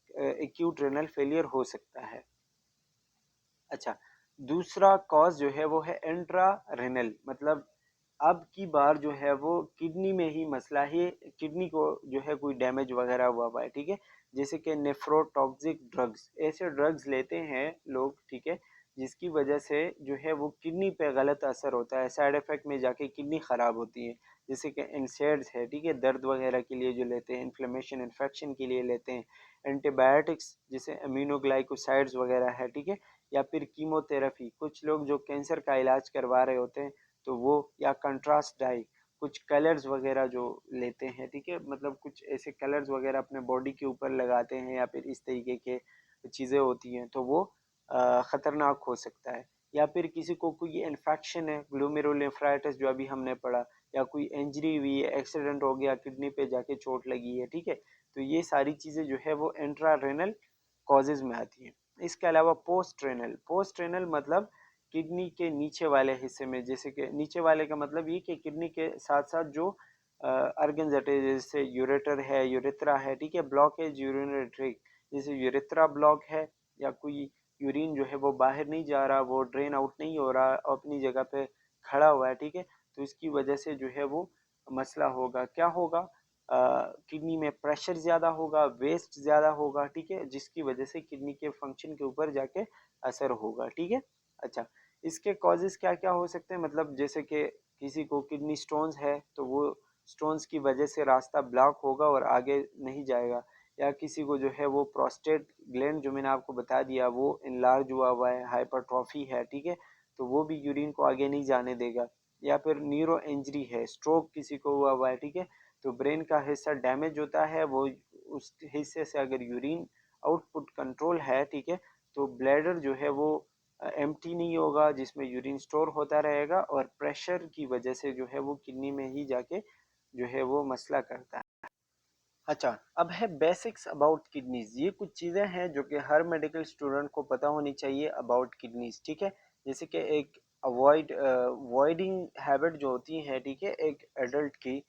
एक्यूट रेनल फेलियर हो सकता है। अच्छा, दूसरा कॉज जो है वो है इंट्रा रेनल, मतलब अब की बार जो है वो किडनी में ही मसला है, किडनी को जो है कोई डैमेज वगैरह हुआ है, ठीक है। जैसे कि नेफ्रोटॉक्सिक ड्रग्स, ऐसे ड्रग्स लेते हैं लोग, ठीक है, जिसकी वजह से जो है वो किडनी पे गलत असर होता है, साइड इफेक्ट में जाके किडनी ख़राब होती है। जैसे कि एनसेड्स है, ठीक है, दर्द वगैरह के लिए जो लेते हैं, इन्फ्लेमेशन इन्फेक्शन के लिए लेते हैं, एंटीबायोटिक्स जैसे अमीनोग्लाइकोसाइड्स वगैरह है, ठीक है, या फिर कीमोथेरेपी, कुछ लोग जो कैंसर का इलाज करवा रहे होते हैं तो वो, या कंट्रास्ट डाई, कुछ कलर्स वगैरह जो लेते हैं, ठीक है, मतलब कुछ ऐसे कलर्स वगैरह अपने बॉडी के ऊपर लगाते हैं, या फिर इस तरीके के चीज़ें होती हैं, तो वो ख़तरनाक हो सकता है। या फिर किसी को कोई इन्फेक्शन है, ग्लोमेरुलोनेफ्राइटिस जो अभी हमने पढ़ा, या कोई इंजरी हुई है, एक्सीडेंट हो गया, किडनी पे जाके चोट लगी है, ठीक है, तो ये सारी चीज़ें जो है वो इंट्रा रेनल कॉजेज में आती हैं। इसके अलावा पोस्ट रेनल, पोस्ट रेनल मतलब किडनी के नीचे वाले हिस्से में, जैसे कि नीचे वाले का मतलब ये कि किडनी के साथ साथ जो अर्गन जटे, जैसे यूरेटर है, यूरेथ्रा है, ठीक है, ब्लॉकेज यूरिनरी ट्रैक्ट, जैसे यूरेथ्रा ब्लॉक है, या कोई यूरिन जो है वो बाहर नहीं जा रहा, वो ड्रेन आउट नहीं हो रहा, अपनी जगह पे खड़ा हुआ है, ठीक है, तो इसकी वजह से जो है वो मसला होगा, क्या होगा, किडनी में प्रेशर ज़्यादा होगा, वेस्ट ज़्यादा होगा, ठीक है, जिसकी वजह से किडनी के फंक्शन के ऊपर जाके असर होगा, ठीक है। अच्छा, इसके कॉजेज़ क्या क्या हो सकते हैं, मतलब जैसे कि किसी को किडनी स्टोन्स है तो वो स्टोन्स की वजह से रास्ता ब्लॉक होगा और आगे नहीं जाएगा। या किसी को जो है वो प्रोस्टेट ग्लैंड जो मैंने आपको बता दिया वो इनलार्ज हुआ हुआ है, हाइपरट्रॉफी है, ठीक है, तो वो भी यूरिन को आगे नहीं जाने देगा। या फिर न्यूरो इंजरी है, स्ट्रोक किसी को हुआ है, ठीक है, तो ब्रेन का हिस्सा डैमेज होता है, वो उस हिस्से से अगर यूरिन आउटपुट कंट्रोल है, ठीक है, तो ब्लैडर जो है वो एम्प्टी नहीं होगा, जिसमें यूरिन स्टोर होता रहेगा, और प्रेशर की वजह से जो है वो किडनी में ही जाके जो है वो मसला करता है। अच्छा, अब है बेसिक्स अबाउट किडनीज, ये कुछ चीज़ें हैं जो कि हर मेडिकल स्टूडेंट को पता होनी चाहिए अबाउट किडनीज, ठीक है। जैसे कि एक अवॉइडिंग हैबिट जो होती है, ठीक है, एक एडल्ट की,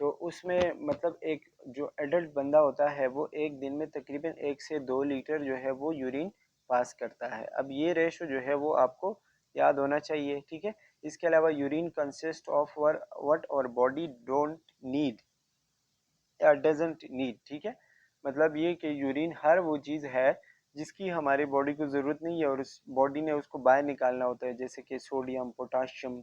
तो उसमें मतलब एक जो एडल्ट बंदा होता है वो एक दिन में तकरीबन 1 से 2 लीटर जो है वो यूरिन पास करता है। अब ये रेशो जो है वो आपको याद होना चाहिए, ठीक है। इसके अलावा यूरिन कंसिस्ट ऑफ वट और बॉडी डोंट नीड या डजेंट नीड, ठीक है, मतलब ये कि यूरिन हर वो चीज़ है जिसकी हमारी बॉडी को ज़रूरत नहीं है और उस बॉडी ने उसको बाहर निकालना होता है, जैसे कि sodium, potassium,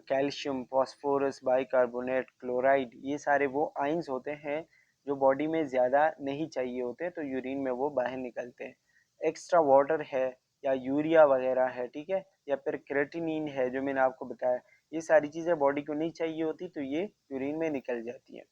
calcium, phosphorus, bicarbonate, chloride, ये सारे वो आइंस होते हैं जो बॉडी में ज़्यादा नहीं चाहिए होते, तो यूरिन में वो बाहर निकलते हैं। एक्स्ट्रा वाटर है, या यूरिया वगैरह है, ठीक है, या फिर क्रेटिनिन है जो मैंने आपको बताया, ये सारी चीज़ें बॉडी को नहीं चाहिए होती, तो ये यूरिन में निकल जाती हैं।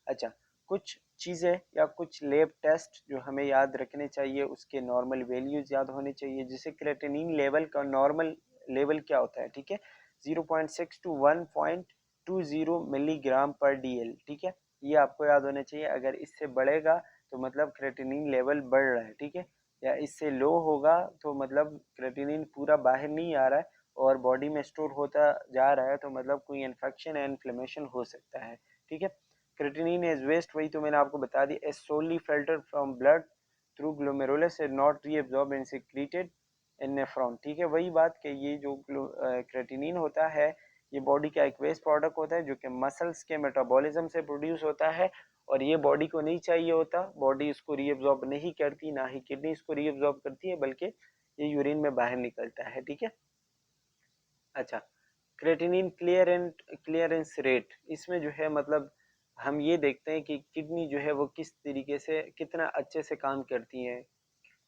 अच्छा, कुछ चीज़ें या कुछ लैब टेस्ट जो हमें याद रखने चाहिए, उसके नॉर्मल वैल्यूज याद होने चाहिए, जैसे क्रेटिनिन लेवल का नॉर्मल लेवल क्या होता है, ठीक है, 0.6 टू 1.20 मिलीग्राम पर डीएल, ठीक है, ये आपको याद होना चाहिए। अगर इससे बढ़ेगा तो मतलब क्रेटिनिन लेवल बढ़ रहा है, ठीक है, या इससे लो होगा तो मतलब क्रेटिनिन पूरा बाहर नहीं आ रहा है और बॉडी में स्टोर होता जा रहा है, तो मतलब कोई इन्फेक्शन या इन्फ्लेमेशन हो सकता है, ठीक है। क्रेटिनिन एज वेस्ट, वही तो मैंने आपको बता दी, as solely filter from blood through glomerulus and not reabsorb and secreted in nephron, ठीक है, वही बात कि ये जो क्रेटिनिन होता है ये बॉडी का एक वेस्ट प्रोडक्ट होता है जो कि मसल्स के मेटाबॉलिज्म से प्रोड्यूस होता है, और ये बॉडी को नहीं चाहिए होता, बॉडी इसको रीअब्सॉर्ब नहीं करती, ना ही किडनी इसको रीअब्सॉर्ब करती है, बल्कि ये यूरिन में बाहर निकलता है, ठीक है। अच्छा, क्रेटिनिन क्लियरेंस रेट, इसमें जो है मतलब हम ये देखते हैं कि किडनी जो है वो किस तरीके से कितना अच्छे से काम करती है,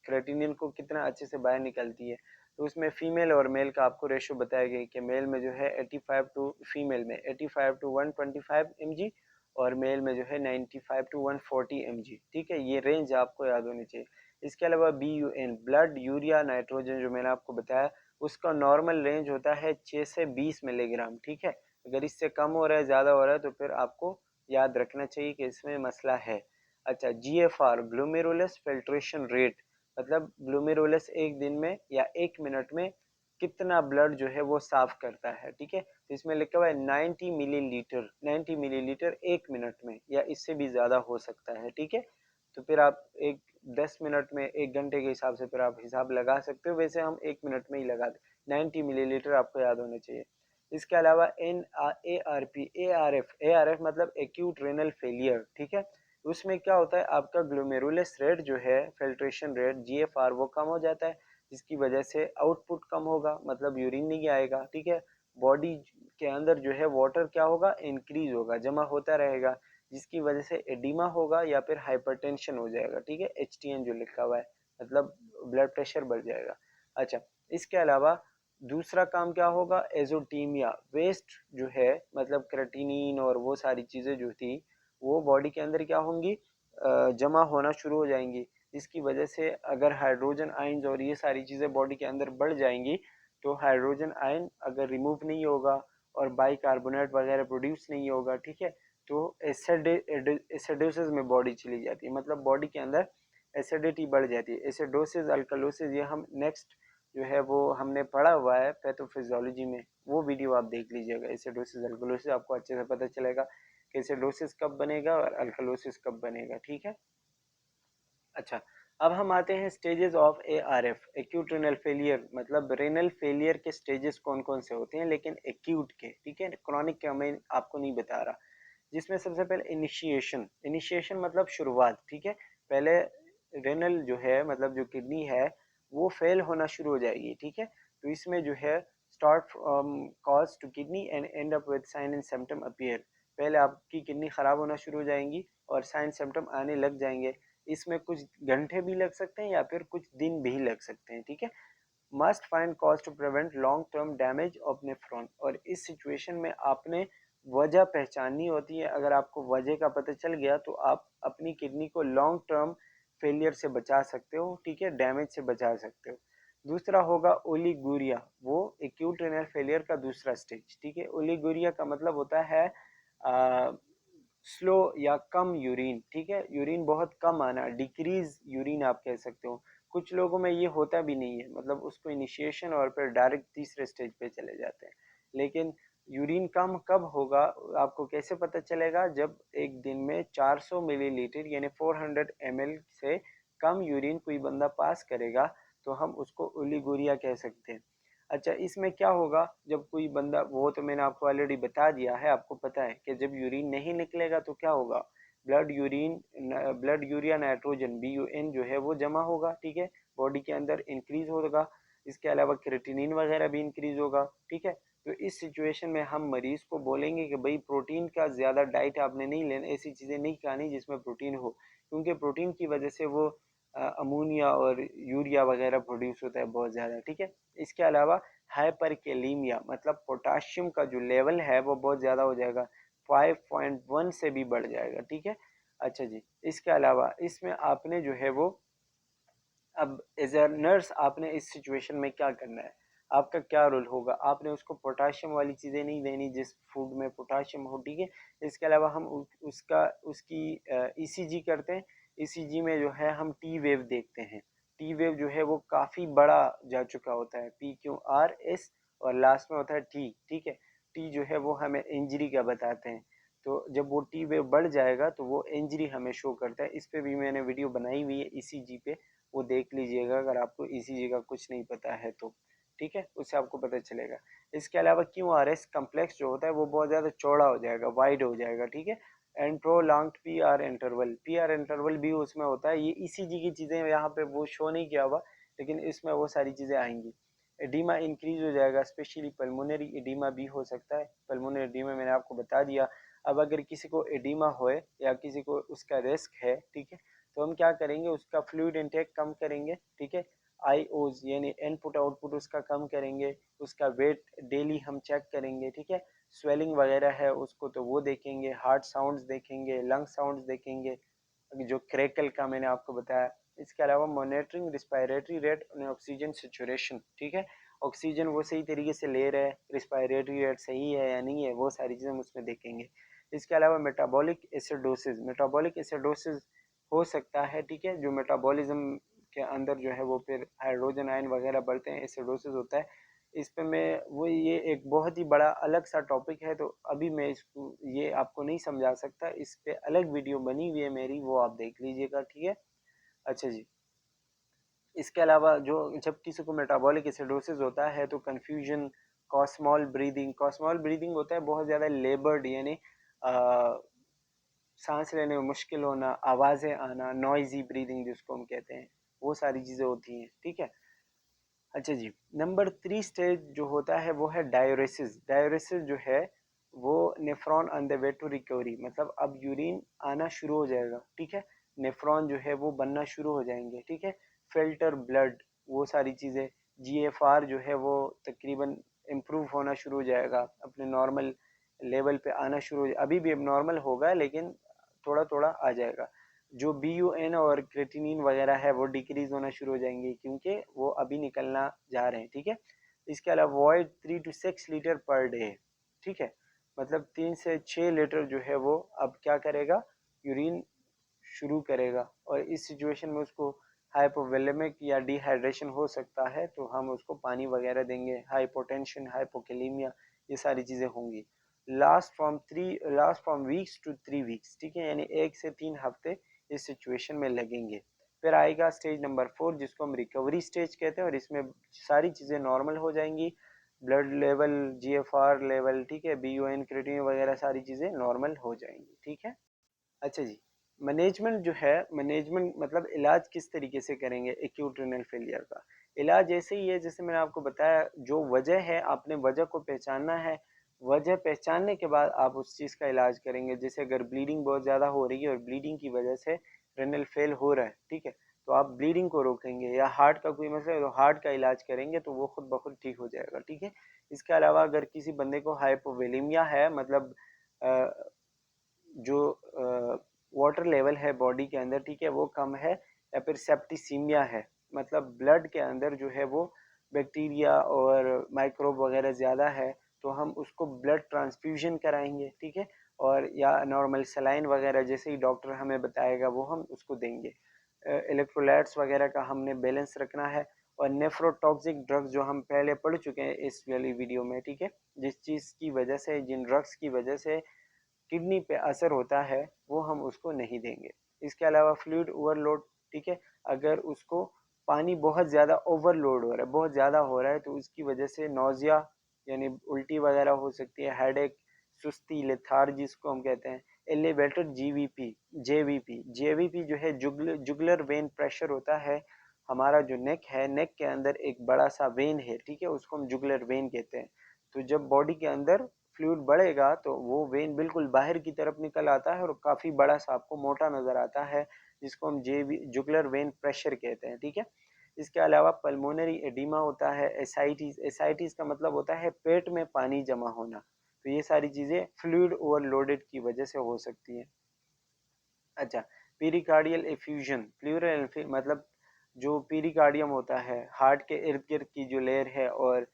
क्रेटिनिन को कितना अच्छे से बाहर निकलती है। तो उसमें फीमेल और मेल का आपको रेशो बताया गया कि मेल में जो है 85 टू फीमेल में 85 टू 125 mg और मेल में जो है 95 टू 140 mg, ठीक है। ये रेंज आपको याद होनी चाहिए। इसके अलावा BUN ब्लड यूरिया नाइट्रोजन जो मैंने आपको बताया, उसका नॉर्मल रेंज होता है 6 से 20 मिलीग्राम, ठीक है। अगर इससे कम हो रहा है, ज़्यादा हो रहा है, तो फिर आपको याद रखना चाहिए कि इसमें मसला है। अच्छा, GFR ग्लोमेरुलस फिल्ट्रेशन रेट, मतलब ग्लोमेरुलस एक दिन में या एक मिनट में कितना ब्लड जो है वो साफ करता है, ठीक है। तो इसमें लिखा हुआ है 90 मिलीलीटर एक मिनट में, या इससे भी ज़्यादा हो सकता है, ठीक है। तो फिर आप एक 10 मिनट में, एक घंटे के हिसाब से फिर आप हिसाब लगा सकते हो, वैसे हम एक मिनट में ही लगा दें। 90 मिलीलीटर आपको याद होने चाहिए। इसके अलावा ARF मतलब एक्यूट रेनल फेलियर, ठीक है। उसमें क्या होता है, आपका ग्लोमेरुलस रेट जो है, फिल्ट्रेशन रेट GFR, वो कम हो जाता है, जिसकी वजह से आउटपुट कम होगा, मतलब यूरिन नहीं आएगा, ठीक है। बॉडी के अंदर जो है वाटर क्या होगा, इंक्रीज होगा, जमा होता रहेगा, जिसकी वजह से एडिमा होगा या फिर हाइपरटेंशन हो जाएगा, ठीक है। HTN जो लिखा हुआ है, मतलब ब्लड प्रेशर बढ़ जाएगा। अच्छा, इसके अलावा दूसरा काम क्या होगा, एजोटीमिया, वेस्ट जो है, मतलब क्रेटिनिन और वो सारी चीज़ें जो थी, वो बॉडी के अंदर क्या होंगी, जमा होना शुरू हो जाएंगी, जिसकी वजह से अगर हाइड्रोजन आयंस और ये सारी चीज़ें बॉडी के अंदर बढ़ जाएंगी, तो हाइड्रोजन आयन अगर रिमूव नहीं होगा और बाइकार्बोनेट वगैरह प्रोड्यूस नहीं होगा, ठीक है, तो एसिडोसिस में बॉडी चली जाती है, मतलब बॉडी के अंदर एसिडिटी बढ़ जाती है। एसिडोसिस अल्कलोसिस, ये हम नेक्स्ट जो है वो हमने पढ़ा हुआ है पैथोफिजियोलॉजी में, वो वीडियो आप देख लीजिएगा। एसिडोसिस अल्कलोसिस आपको अच्छे से पता चलेगा कि एसिडोसिस कब बनेगा और अल्कलोसिस कब बनेगा, ठीक है। अच्छा, अब हम आते हैं stages of ARF, acute renal failure, मतलब रेनल फेलियर के स्टेजेस कौन कौन से होते हैं, लेकिन एक्यूट के, ठीक है, क्रॉनिक के मैं आपको नहीं बता रहा। जिसमें सबसे पहले इनिशिएशन मतलब शुरुआत, ठीक है। पहले रेनल जो है, मतलब जो किडनी है, वो फेल होना शुरू हो जाएगी, ठीक है। तो इसमें जो है start cause to kidney and end up with sign and symptom appear, पहले आपकी किडनी खराब होना शुरू हो जाएंगी और साइन सिम्टम आने लग जाएंगे। इसमें कुछ घंटे भी लग सकते हैं या फिर कुछ दिन भी लग सकते हैं, ठीक है। Must find cause to prevent long term damage of nephron, और इस सिचुएशन में आपने वजह पहचाननी होती है। अगर आपको वजह का पता चल गया तो आप अपनी किडनी को लॉन्ग टर्म फेलियर से बचा सकते हो, ठीक है, डैमेज से बचा सकते हो। दूसरा होगा ओलिगुरिया, वो एक्यूट रेनल फेलियर का दूसरा स्टेज, ठीक है। ओलिगुरिया का मतलब होता है स्लो या कम यूरिन, ठीक है, यूरिन बहुत कम आना, डिक्रीज यूरिन आप कह सकते हो। कुछ लोगों में ये होता भी नहीं है, मतलब उसको इनिशिएशन और फिर डायरेक्ट तीसरे स्टेज पे चले जाते हैं। लेकिन यूरिन कम कब होगा, आपको कैसे पता चलेगा, जब एक दिन में 400 मिलीलीटर यानी 400 ml से कम यूरिन कोई बंदा पास करेगा, तो हम उसको ओलिगोरिया कह सकते हैं। अच्छा, इसमें क्या होगा, जब कोई बंदा, वो तो मैंने आपको ऑलरेडी बता दिया है, आपको पता है कि जब यूरिन नहीं निकलेगा तो क्या होगा, ब्लड यूरिया नाइट्रोजन BUN जो है वो जमा होगा, ठीक है, बॉडी के अंदर इंक्रीज होगा। इसके अलावा क्रेटिनिन वगैरह भी इंक्रीज होगा, ठीक है। तो इस सिचुएशन में हम मरीज को बोलेंगे कि भाई प्रोटीन का ज़्यादा डाइट आपने नहीं लेना, ऐसी चीज़ें नहीं खानी जिसमें प्रोटीन हो, क्योंकि प्रोटीन की वजह से वो अमोनिया और यूरिया वगैरह प्रोड्यूस होता है बहुत ज़्यादा, ठीक है। इसके अलावा हाइपरकेलीमिया, मतलब पोटाशियम का जो लेवल है वो बहुत ज़्यादा हो जाएगा, 5.1 से भी बढ़ जाएगा, ठीक है। अच्छा जी, इसके अलावा इसमें आपने जो है वो, अब एज ए नर्स आपने इस सिचुएशन में क्या करना है, आपका क्या रोल होगा, आपने उसको पोटाशियम वाली चीज़ें नहीं देनी जिस फूड में पोटाशियम हो, ठीक है। इसके अलावा हम उसकी ECG करते हैं। ECG में जो है हम टी वेव देखते हैं। टी वेव जो है वो काफ़ी बड़ा जा चुका होता है, PQRS, और लास्ट में होता है T, ठीक है। टी जो है वो हमें इंजरी का बताते हैं, तो जब वो टी वेव बढ़ जाएगा तो वो इंजरी हमें शो करता है। इस पे भी मैंने वीडियो बनाई हुई है ECG पे, वो देख लीजिएगा अगर आपको ECG का कुछ नहीं पता है तो, ठीक है, उससे आपको पता चलेगा। इसके अलावा QRS कम्प्लेक्स जो होता है वो बहुत ज़्यादा चौड़ा हो जाएगा, वाइड हो जाएगा, ठीक है। एंड प्रोलॉन्ग्ड PR इंटरवल भी उसमें होता है। ये ECG की चीज़ें यहाँ पे वो शो नहीं किया हुआ, लेकिन इसमें वो सारी चीज़ें आएंगी। एडीमा इंक्रीज हो जाएगा, स्पेशली पल्मोनरी एडीमा भी हो सकता है। पल्मोनरी एडीमा मैंने आपको बता दिया। अब अगर किसी को एडीमा होए या किसी को उसका रिस्क है, ठीक है, तो हम क्या करेंगे, उसका फ्लूइड इनटेक कम करेंगे, ठीक है, आईओज यानी इनपुट आउटपुट उसका कम करेंगे, उसका वेट डेली हम चेक करेंगे, ठीक है, स्वेलिंग वगैरह है उसको तो वो देखेंगे, हार्ट साउंड्स देखेंगे, लंग साउंड्स देखेंगे, जो क्रैकल का मैंने आपको बताया। इसके अलावा मॉनिटरिंग रिस्पायरेटरी रेट और ऑक्सीजन सेचुरेशन, ठीक है, ऑक्सीजन वो सही तरीके से ले रहे हैं, रिस्पायरेटरी रेट सही है या नहीं है, वो सारी चीज़ें हम उसमें देखेंगे। इसके अलावा मेटाबॉलिक एसिडोसिस, मेटाबॉलिक एसिडोसिस हो सकता है, ठीक है, जो मेटाबॉलिज्म के अंदर जो है वो फिर हाइड्रोजन आयन वगैरह बढ़ते हैं, एसिडोसिस होता है। इस पे मैं वो ये एक बहुत ही बड़ा अलग सा टॉपिक है, तो अभी मैं इसको ये आपको नहीं समझा सकता, इस पे अलग वीडियो बनी हुई है मेरी, वो आप देख लीजिएगा, ठीक है। अच्छा जी, इसके अलावा जो जब किसी को मेटाबॉलिक एसिडोसिस होता है तो कन्फ्यूजन, कॉस्मॉल ब्रीदिंग, कॉस्मॉल ब्रीदिंग होता है बहुत ज़्यादा लेबर्ड, यानी सांस लेने में मुश्किल होना, आवाज़ें आना, नॉइजी ब्रीदिंग जिसको हम कहते हैं, वो सारी चीज़ें होती हैं, ठीक है। अच्छा जी, नंबर 3 स्टेज जो होता है वो है डायोरेसिस। डायोरेसिस जो है वो nephron on the way to recovery, मतलब अब यूरिन आना शुरू हो जाएगा, ठीक है, नेफ्रॉन जो है वो बनना शुरू हो जाएंगे, ठीक है, फिल्टर ब्लड, वो सारी चीज़ें, जीएफआर जो है वो तकरीबन इम्प्रूव होना शुरू हो जाएगा, अपने नॉर्मल लेवल पे आना शुरू हो, अभी भी अब नॉर्मल होगा लेकिन थोड़ा थोड़ा आ जाएगा। जो बी यू एन और क्रेटिनिन वगैरह है वो डिक्रीज होना शुरू हो जाएंगे क्योंकि वो अभी निकलना जा रहे हैं, ठीक है। इसके अलावा void 3 to 6 litre per day, ठीक है, मतलब 3 से 6 लीटर जो है वो अब क्या करेगा, यूरिन शुरू करेगा, और इस सिचुएशन में उसको हाइपोवोलेमिक या डिहाइड्रेशन हो सकता है, तो हम उसको पानी वगैरह देंगे, हाइपोटेंशन, हाइपोकेलीमिया, ये सारी चीज़ें होंगी। Last from weeks to 3 weeks, ठीक है, यानी 1 से 3 हफ्ते इस सिचुएशन में लगेंगे। फिर आएगा स्टेज नंबर 4 जिसको हम रिकवरी स्टेज कहते हैं, और इसमें सारी चीज़ें नॉर्मल हो जाएंगी, ब्लड लेवल, जीएफआर लेवल, ठीक है, बीयूएन, क्रिएटिनिन वगैरह सारी चीज़ें नॉर्मल हो जाएंगी, ठीक है। अच्छा जी, मैनेजमेंट जो है, मैनेजमेंट मतलब इलाज किस तरीके से करेंगे एक्यूट रीनल फेलियर का। इलाज ऐसे ही है जैसे मैंने आपको बताया, जो वजह है आपने वजह को पहचानना है, वजह पहचानने के बाद आप उस चीज़ का इलाज करेंगे। जैसे अगर ब्लीडिंग बहुत ज़्यादा हो रही है और ब्लीडिंग की वजह से रीनल फेल हो रहा है, ठीक है, तो आप ब्लीडिंग को रोकेंगे, या हार्ट का कोई मसला है तो हार्ट का इलाज करेंगे, तो वो खुद ब खुद ठीक हो जाएगा, ठीक है। इसके अलावा अगर किसी बंदे को हाइपोवेलेमिया है, मतलब जो वाटर लेवल है बॉडी के अंदर, ठीक है, वो कम है, या फिर सेप्टिसीमिया है, मतलब ब्लड के अंदर जो है वो बैक्टीरिया और माइक्रोब वगैरह ज़्यादा है, तो हम उसको ब्लड ट्रांसफ्यूजन कराएंगे, ठीक है, और या नॉर्मल सलाइन वगैरह जैसे ही डॉक्टर हमें बताएगा वो हम उसको देंगे। इलेक्ट्रोलाइट्स वगैरह का हमने बैलेंस रखना है, और नेफ्रोटॉक्सिक ड्रग्स जो हम पहले पढ़ चुके हैं इस वाली वीडियो में, ठीक है, जिस चीज़ की वजह से, जिन ड्रग्स की वजह से किडनी पे असर होता है, वो हम उसको नहीं देंगे। इसके अलावा फ्लूइड ओवरलोड, ठीक है, अगर उसको पानी बहुत ज़्यादा ओवरलोड हो रहा है, बहुत ज़्यादा हो रहा है, तो उसकी वजह से नोज़िया यानी उल्टी वगैरह हो सकती है, हेडेक, सुस्ती, लेथार्जी जिसको हम कहते हैं, एलिवेटेड जीवीपी, जेवीपी, जेवीपी जो है जुगलर वेन प्रेशर होता है, हमारा जो नेक है, नेक के अंदर एक बड़ा सा वेन है, ठीक है, उसको हम जुगलर वेन कहते हैं। तो जब बॉडी के अंदर फ्लूइड बढ़ेगा तो वो वेन बिल्कुल बाहर की तरफ निकल आता है और काफ़ी बड़ा सा आपको मोटा नज़र आता है, जिसको हम जुगलर वेन प्रेशर कहते हैं, ठीक है। इसके अलावा पल्मोनरी एडिमा होता है, एसाइटिस, एसाइटिस का मतलब होता है पेट में पानी जमा होना, तो ये सारी चीज़ें फ्लूइड ओवरलोडेड की वजह से हो सकती हैं। अच्छा, पीरिकार्डियल एफ्यूजन, प्लूरल मतलब जो पीरिकार्डियम होता है, हार्ट के इर्द गिर्द की जो लेयर है और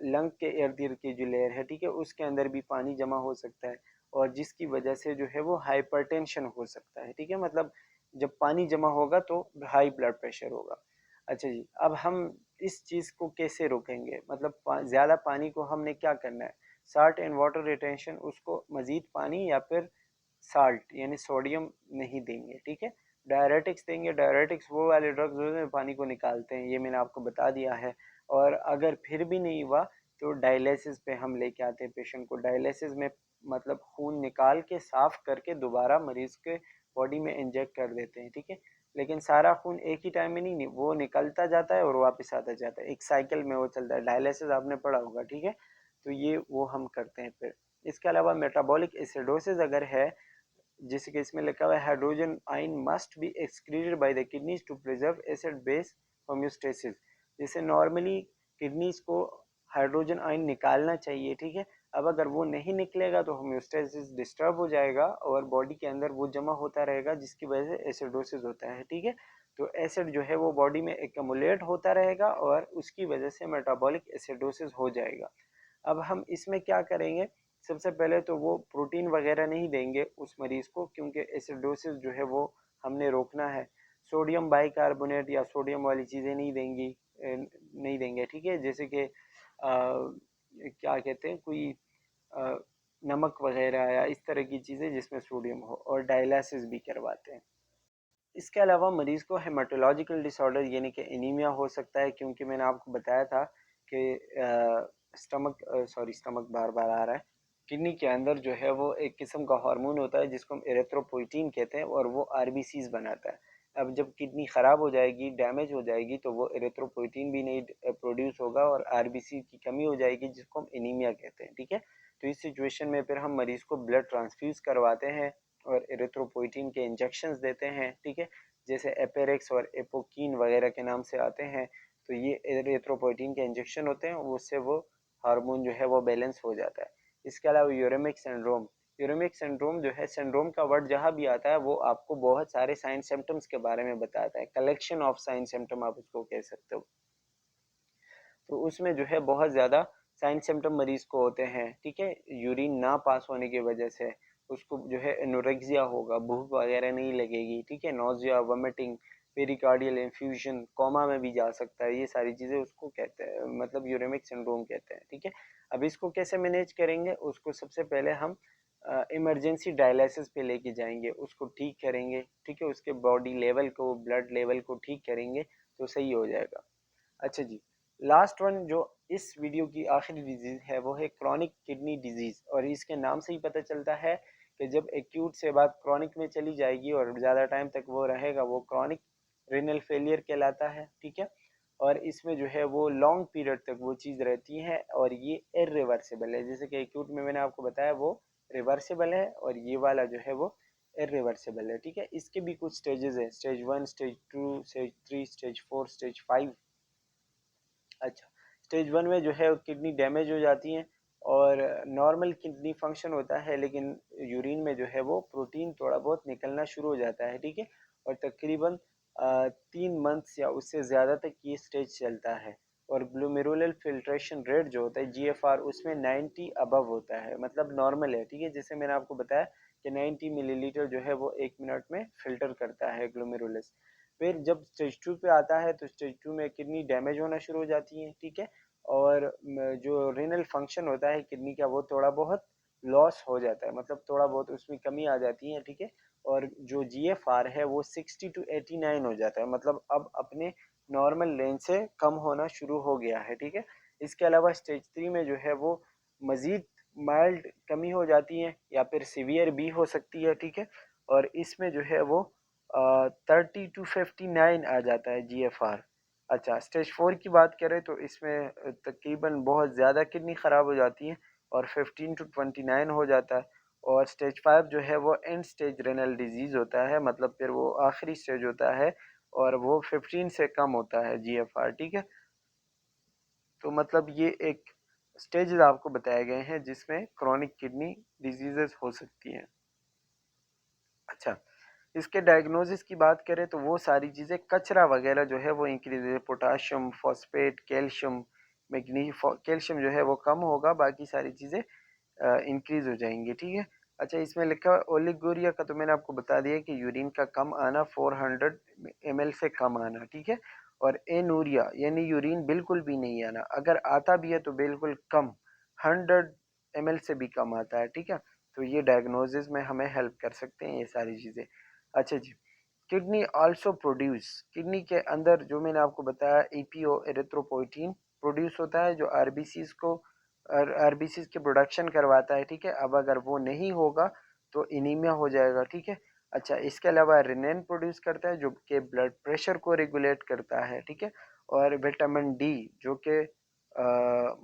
लंग के इर्द गिर्द की जो लेयर है, ठीक है, उसके अंदर भी पानी जमा हो सकता है, और जिसकी वजह से जो है वो हाइपरटेंशन हो सकता है, ठीक है, मतलब जब पानी जमा होगा तो हाई ब्लड प्रेशर होगा। अच्छा जी, अब हम इस चीज़ को कैसे रोकेंगे, मतलब ज़्यादा पानी को हमने क्या करना है, साल्ट एंड वाटर रिटेंशन, उसको मज़ीद पानी या फिर साल्ट यानी सोडियम नहीं देंगे, ठीक है। डायरेटिक्स देंगे, डायरेटिक्स वो वाले ड्रग्स होते हैं पानी को निकालते हैं, ये मैंने आपको बता दिया है। और अगर फिर भी नहीं हुआ तो डायलिसिस पे हम लेके आते हैं पेशेंट को, डायलिसिस में मतलब खून निकाल के साफ करके दोबारा मरीज के बॉडी में इंजेक्ट कर देते हैं, ठीक है। लेकिन सारा खून एक ही टाइम में नहीं, वो निकलता जाता है और वापस आता जाता है, एक साइकिल में वो चलता है। डायलिसिस आपने पढ़ा होगा, ठीक है। तो ये वो हम करते हैं। फिर इसके अलावा मेटाबॉलिक एसिडोसिस अगर है, जिस केस में लिखा हुआ है hydrogen ion must be excreted by the kidneys to preserve acid base homeostasis. जैसे नॉर्मली किडनीज को हाइड्रोजन आयन निकालना चाहिए, ठीक है। अब अगर वो नहीं निकलेगा तो होम्योस्टेसिस डिस्टर्ब हो जाएगा और बॉडी के अंदर वो जमा होता रहेगा, जिसकी वजह से एसिडोसिस होता है, ठीक है। तो एसिड जो है वो बॉडी में एकमुलेट होता रहेगा और उसकी वजह से मेटाबॉलिक एसिडोसिस हो जाएगा। अब हम इसमें क्या करेंगे, सबसे पहले तो वो प्रोटीन वगैरह नहीं देंगे उस मरीज को, क्योंकि एसिडोसिस जो है वो हमने रोकना है। सोडियम बाइकार्बोनेट या सोडियम वाली चीज़ें नहीं देंगी, नहीं देंगे, ठीक है। जैसे कि क्या कहते हैं, कोई अ, नमक वगैरह या इस तरह की चीज़ें जिसमें सोडियम हो, और डायलिसिस भी करवाते हैं। इसके अलावा मरीज़ को हेमाटोलॉजिकल डिसऑर्डर यानी कि एनीमिया हो सकता है, क्योंकि मैंने आपको बताया था कि स्टमक बार बार आ रहा है। किडनी के अंदर जो है वो एक किस्म का हार्मोन होता है जिसको हम एरिथ्रोपोइटीन कहते हैं, और वो आरबीसीज बनाता है। अब जब किडनी ख़राब हो जाएगी, डैमेज हो जाएगी, तो वो एरिथ्रोपोइटीन भी नहीं प्रोड्यूस होगा और आरबीसी की कमी हो जाएगी, जिसको हम एनीमिया कहते हैं, ठीक है। तो इस सिचुएशन में फिर हम मरीज़ को ब्लड ट्रांसफ्यूज़ करवाते हैं और एरिथ्रोपोइटीन के इंजेक्शंस देते हैं, ठीक है। जैसे एपेरेक्स और एपोकीन वगैरह के नाम से आते हैं। तो ये एरिथ्रोपोइटीन के इंजेक्शन होते हैं, उससे वो हार्मोन जो है वो बैलेंस हो जाता है। इसके अलावा यूरेमिक सिंड्रोम, यूरेमिक सिंड्रोम जो है, सिंड्रोम का वर्ड जहाँ भी आता है वो आपको बहुत सारे साइन सिम्टम्स के बारे में बताता है, कलेक्शन ऑफ साइन सिम्टम आप उसको कह सकते हो। तो उसमें जो है बहुत ज़्यादा साइन सिम्टम मरीज को होते हैं, ठीक है। यूरिन ना पास होने की वजह से उसको जो है एनोरेक्सिया होगा, भूख वगैरह नहीं लगेगी, ठीक है। Nausea, vomiting, pericardial infusion, coma में भी जा सकता है। ये सारी चीज़ें उसको कहते हैं, मतलब यूरेमिक सिंड्रोम कहते हैं, ठीक है। अब इसको कैसे मैनेज करेंगे, उसको सबसे पहले हम इमरजेंसी डायलिसिस पे लेके जाएंगे, उसको ठीक करेंगे, ठीक है। उसके बॉडी लेवल को, ब्लड लेवल को ठीक करेंगे तो सही हो जाएगा। अच्छा जी, लास्ट वन जो इस वीडियो की आखिरी डिजीज़ है वो है क्रॉनिक किडनी डिजीज़, और इसके नाम से ही पता चलता है कि जब एक्यूट से बात क्रॉनिक में चली जाएगी और ज़्यादा टाइम तक वो रहेगा, वो क्रॉनिक रेनल फेलियर कहलाता है, ठीक है। और इसमें जो है वो लॉन्ग पीरियड तक वो चीज़ रहती है और ये इरिवर्सिबल है। जैसे कि एक्यूट में मैंने आपको बताया वो रिवर्सिबल है, और ये वाला जो है वो इरिवर्सिबल है, ठीक है। इसके भी कुछ स्टेजेस हैं, stage 1, stage 2, stage 3, stage 4, stage 5। अच्छा, स्टेज 1 में जो है किडनी डैमेज हो जाती हैं और नॉर्मल किडनी फंक्शन होता है, लेकिन यूरिन में जो है वो प्रोटीन थोड़ा बहुत निकलना शुरू हो जाता है, ठीक है। और तकरीबन 3 मंथ्स या उससे ज़्यादा तक ये स्टेज चलता है। और ग्लोमेरुलर फिल्ट्रेशन रेट जो होता है जीएफआर, उसमें 90 अबव होता है, मतलब नॉर्मल है, ठीक है। जैसे मैंने आपको बताया कि 90 मिलीलीटर जो है वो 1 मिनट में फिल्टर करता है ग्लोमेरुलस। फिर जब स्टेज 2 पे आता है तो स्टेज 2 में किडनी डैमेज होना शुरू हो जाती है, ठीक है। और जो रेनल फंक्शन होता है किडनी का वो थोड़ा बहुत लॉस हो जाता है, मतलब थोड़ा बहुत उसमें कमी आ जाती है, ठीक है। और जो जीएफआर है वो 60 to 89 हो जाता है, मतलब अब अपने नॉर्मल रेंज से कम होना शुरू हो गया है, ठीक है। इसके अलावा स्टेज 3 में जो है वो मज़ीद माइल्ड कमी हो जाती है या फिर सीवियर भी हो सकती है, ठीक है। और इसमें जो है वो 30 to 59 आ जाता है जीएफआर। अच्छा, स्टेज 4 की बात करें तो इसमें तकरीबन बहुत ज़्यादा किडनी ख़राब हो जाती है और 15 to 29 हो जाता है। और स्टेज 5 जो है वो एंड स्टेज रेनल डिजीज़ होता है, मतलब फिर वो आखिरी स्टेज होता है और वो 15 से कम होता है जीएफआर, ठीक है। तो मतलब ये एक स्टेज आपको बताए गए हैं जिसमें क्रॉनिक किडनी डिजीजेस हो सकती हैं। अच्छा, इसके डायग्नोसिस की बात करें तो वो सारी चीज़ें, कचरा वगैरह जो है वो इंक्रीज है, पोटाशियम, फॉस्फेट, कैल्शियम, मैग्नी, कैल्शियम जो है वो कम होगा, बाकी सारी चीज़ें इंक्रीज हो जाएंगी, ठीक है। अच्छा, इसमें लिखा ओलिगोरिया का तो मैंने आपको बता दिया कि यूरिन का कम आना, 400 ml से कम आना, ठीक है। और एनूरिया यानी यूरिन बिल्कुल भी नहीं आना, अगर आता भी है तो बिल्कुल कम, 100 ml से भी कम आता है, ठीक है। तो ये डायग्नोसिस में हमें हेल्प कर सकते हैं ये सारी चीज़ें। अच्छा जी, किडनी आल्सो प्रोड्यूस, किडनी के अंदर जो मैंने आपको बताया ईपीओ एरिथ्रोपोइटीन प्रोड्यूस होता है जो आरबीसीज को, आरबीसीज की प्रोडक्शन करवाता है, ठीक है। अब अगर वो नहीं होगा तो एनीमिया हो जाएगा, ठीक है। अच्छा, इसके अलावा रेनिन प्रोड्यूस करता है जो कि ब्लड प्रेशर को रेगुलेट करता है, ठीक है। और विटामिन डी जो कि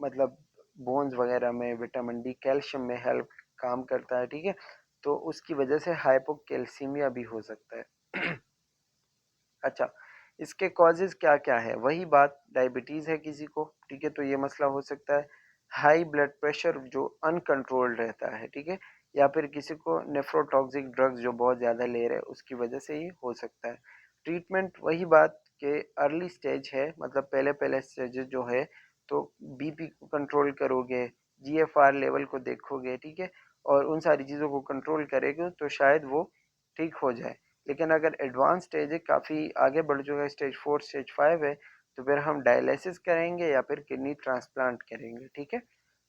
मतलब बोन्स वगैरह में विटामिन डी कैल्शियम में हेल्प काम करता है, ठीक है। तो उसकी वजह से हाइपोकैल्सीमिया भी हो सकता है। अच्छा, इसके कॉजेज क्या क्या है, वही बात, डायबिटीज़ है किसी को, ठीक है, तो ये मसला हो सकता है। हाई ब्लड प्रेशर जो अनकंट्रोल्ड रहता है, ठीक है, या फिर किसी को नेफ्रोटॉक्सिक ड्रग्स जो बहुत ज़्यादा ले रहे हैं उसकी वजह से ये हो सकता है। ट्रीटमेंट वही बात कि अर्ली स्टेज है, मतलब पहले पहले स्टेजेस जो है, तो बीपी को कंट्रोल करोगे, जीएफआर लेवल को देखोगे, ठीक है, और उन सारी चीज़ों को कंट्रोल करेगे तो शायद वो ठीक हो जाए। लेकिन अगर एडवांस स्टेज है, काफ़ी आगे बढ़ चुका है, स्टेज 4 स्टेज 5 है, तो फिर हम डायलिसिस करेंगे या फिर किडनी ट्रांसप्लांट करेंगे, ठीक है।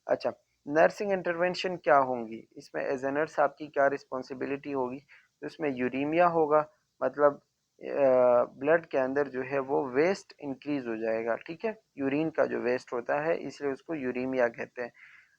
अच्छा, नर्सिंग इंटरवेंशन क्या होंगी इसमें, एज ए नर्स आपकी क्या रिस्पॉन्सिबिलिटी होगी, तो इसमें यूरीमिया होगा, मतलब ब्लड के अंदर जो है वो वेस्ट इंक्रीज हो जाएगा, ठीक है, यूरिन का जो वेस्ट होता है इसलिए उसको यूरीमिया कहते हैं।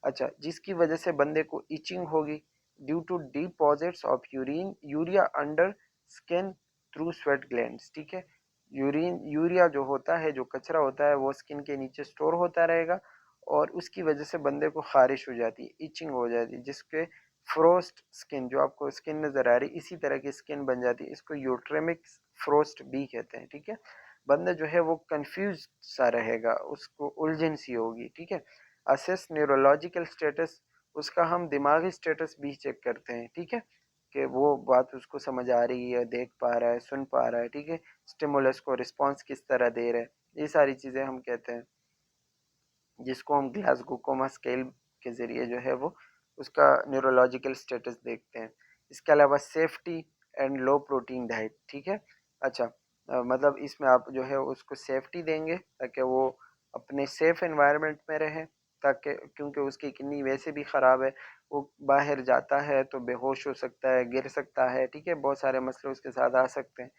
अच्छा, जिसकी वजह से बंदे को इचिंग होगी due to deposits of urine urea under skin through sweat glands, ठीक है। यूरिया जो होता है, जो कचरा होता है, वो स्किन के नीचे स्टोर होता रहेगा और उसकी वजह से बंदे को खारिश हो जाती है, इचिंग हो जाती है, जिसके फ्रोस्ट स्किन, जो आपको स्किन नजर आ रही है इसी तरह की स्किन बन जाती है, इसको यूट्रेमिक फ्रोस्ट भी कहते हैं, ठीक है। बंदा जो है वो कंफ्यूज सा रहेगा, उसको उलझन सी होगी, ठीक है। असेस न्यूरोलॉजिकल स्टेटस, उसका हम दिमागी स्टेटस भी चेक करते हैं, ठीक है, कि वो बात उसको समझ आ रही है, देख पा रहा है, सुन पा रहा है, ठीक है, स्टिमुलस को रिस्पॉन्स किस तरह दे रहा है, ये सारी चीज़ें हम कहते हैं, जिसको हम ग्लासगो कोमा स्केल के ज़रिए जो है वो उसका न्यूरोलॉजिकल स्टेटस देखते हैं। इसके अलावा safety and low protein diet, ठीक है। अच्छा, मतलब इसमें आप जो है उसको सेफ्टी देंगे ताकि वो अपने सेफ एनवायरनमेंट में रहे, ताकि क्योंकि उसकी किडनी वैसे भी ख़राब है, वो बाहर जाता है तो बेहोश हो सकता है, गिर सकता है, ठीक है, बहुत सारे मसले उसके साथ आ सकते हैं।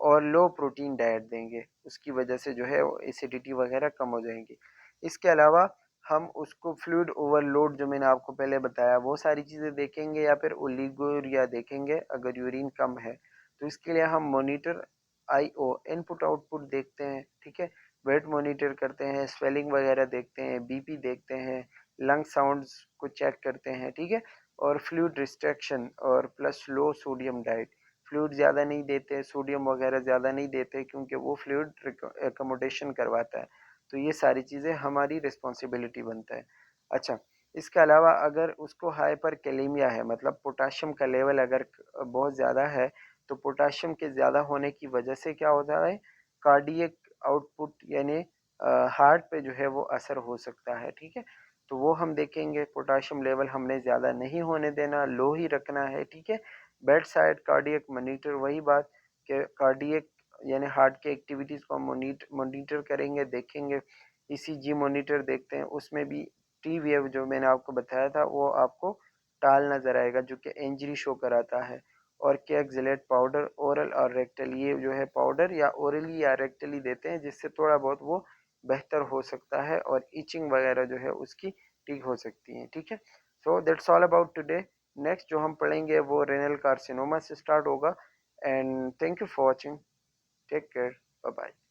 और लो प्रोटीन डाइट देंगे, उसकी वजह से जो है एसिडिटी वगैरह कम हो जाएंगी। इसके अलावा हम उसको फ्लूइड ओवरलोड जो मैंने आपको पहले बताया वो सारी चीज़ें देखेंगे, या फिर ओलिगोरिया देखेंगे अगर यूरिन कम है, तो इसके लिए हम मॉनिटर आईओ इनपुट आउटपुट देखते हैं, ठीक है, वेट मॉनिटर करते हैं, स्वेलिंग वगैरह देखते हैं, बीपी देखते हैं, लंग साउंड्स को चेक करते हैं, ठीक है, और फ्लूइड रिस्ट्रिक्शन और plus low sodium diet, fluid ज़्यादा नहीं देते, सोडियम वगैरह ज़्यादा नहीं देते क्योंकि वो फ्लूइड एकोमोडेशन करवाता है, तो ये सारी चीज़ें हमारी रिस्पॉन्सिबिलिटी बनता है। अच्छा, इसके अलावा अगर उसको हाइपर कैलेमिया है, मतलब पोटाशियम का लेवल अगर बहुत ज़्यादा है, तो पोटाशियम के ज़्यादा होने की वजह से क्या होता है, कार्डियक आउटपुट यानी हार्ट पे जो है वो असर हो सकता है, ठीक है। तो वो हम देखेंगे, पोटाशियम लेवल हमने ज़्यादा नहीं होने देना, लो ही रखना है, ठीक है। बेड साइड कार्डियक मॉनिटर, वही बात कि कार्डियक यानी हार्ट की एक्टिविटीज़ को हम मॉनिटर करेंगे, देखेंगे। ईसीजी मॉनिटर देखते हैं, उसमें भी टी वेव जो मैंने आपको बताया था वो आपको टाल नज़र आएगा जो कि इंजरी शो कराता है। और केक्सिलेट पाउडर ओरल और रेक्टल, ये जो है पाउडर या ओरली या रेक्टली देते हैं, जिससे थोड़ा बहुत वो बेहतर हो सकता है और इचिंग वगैरह जो है उसकी ठीक हो सकती है, ठीक है। So that's all about today. Next जो हम पढ़ेंगे वो रेनल कार्सिनोमा से स्टार्ट होगा। And thank you for watching, take care, bye bye.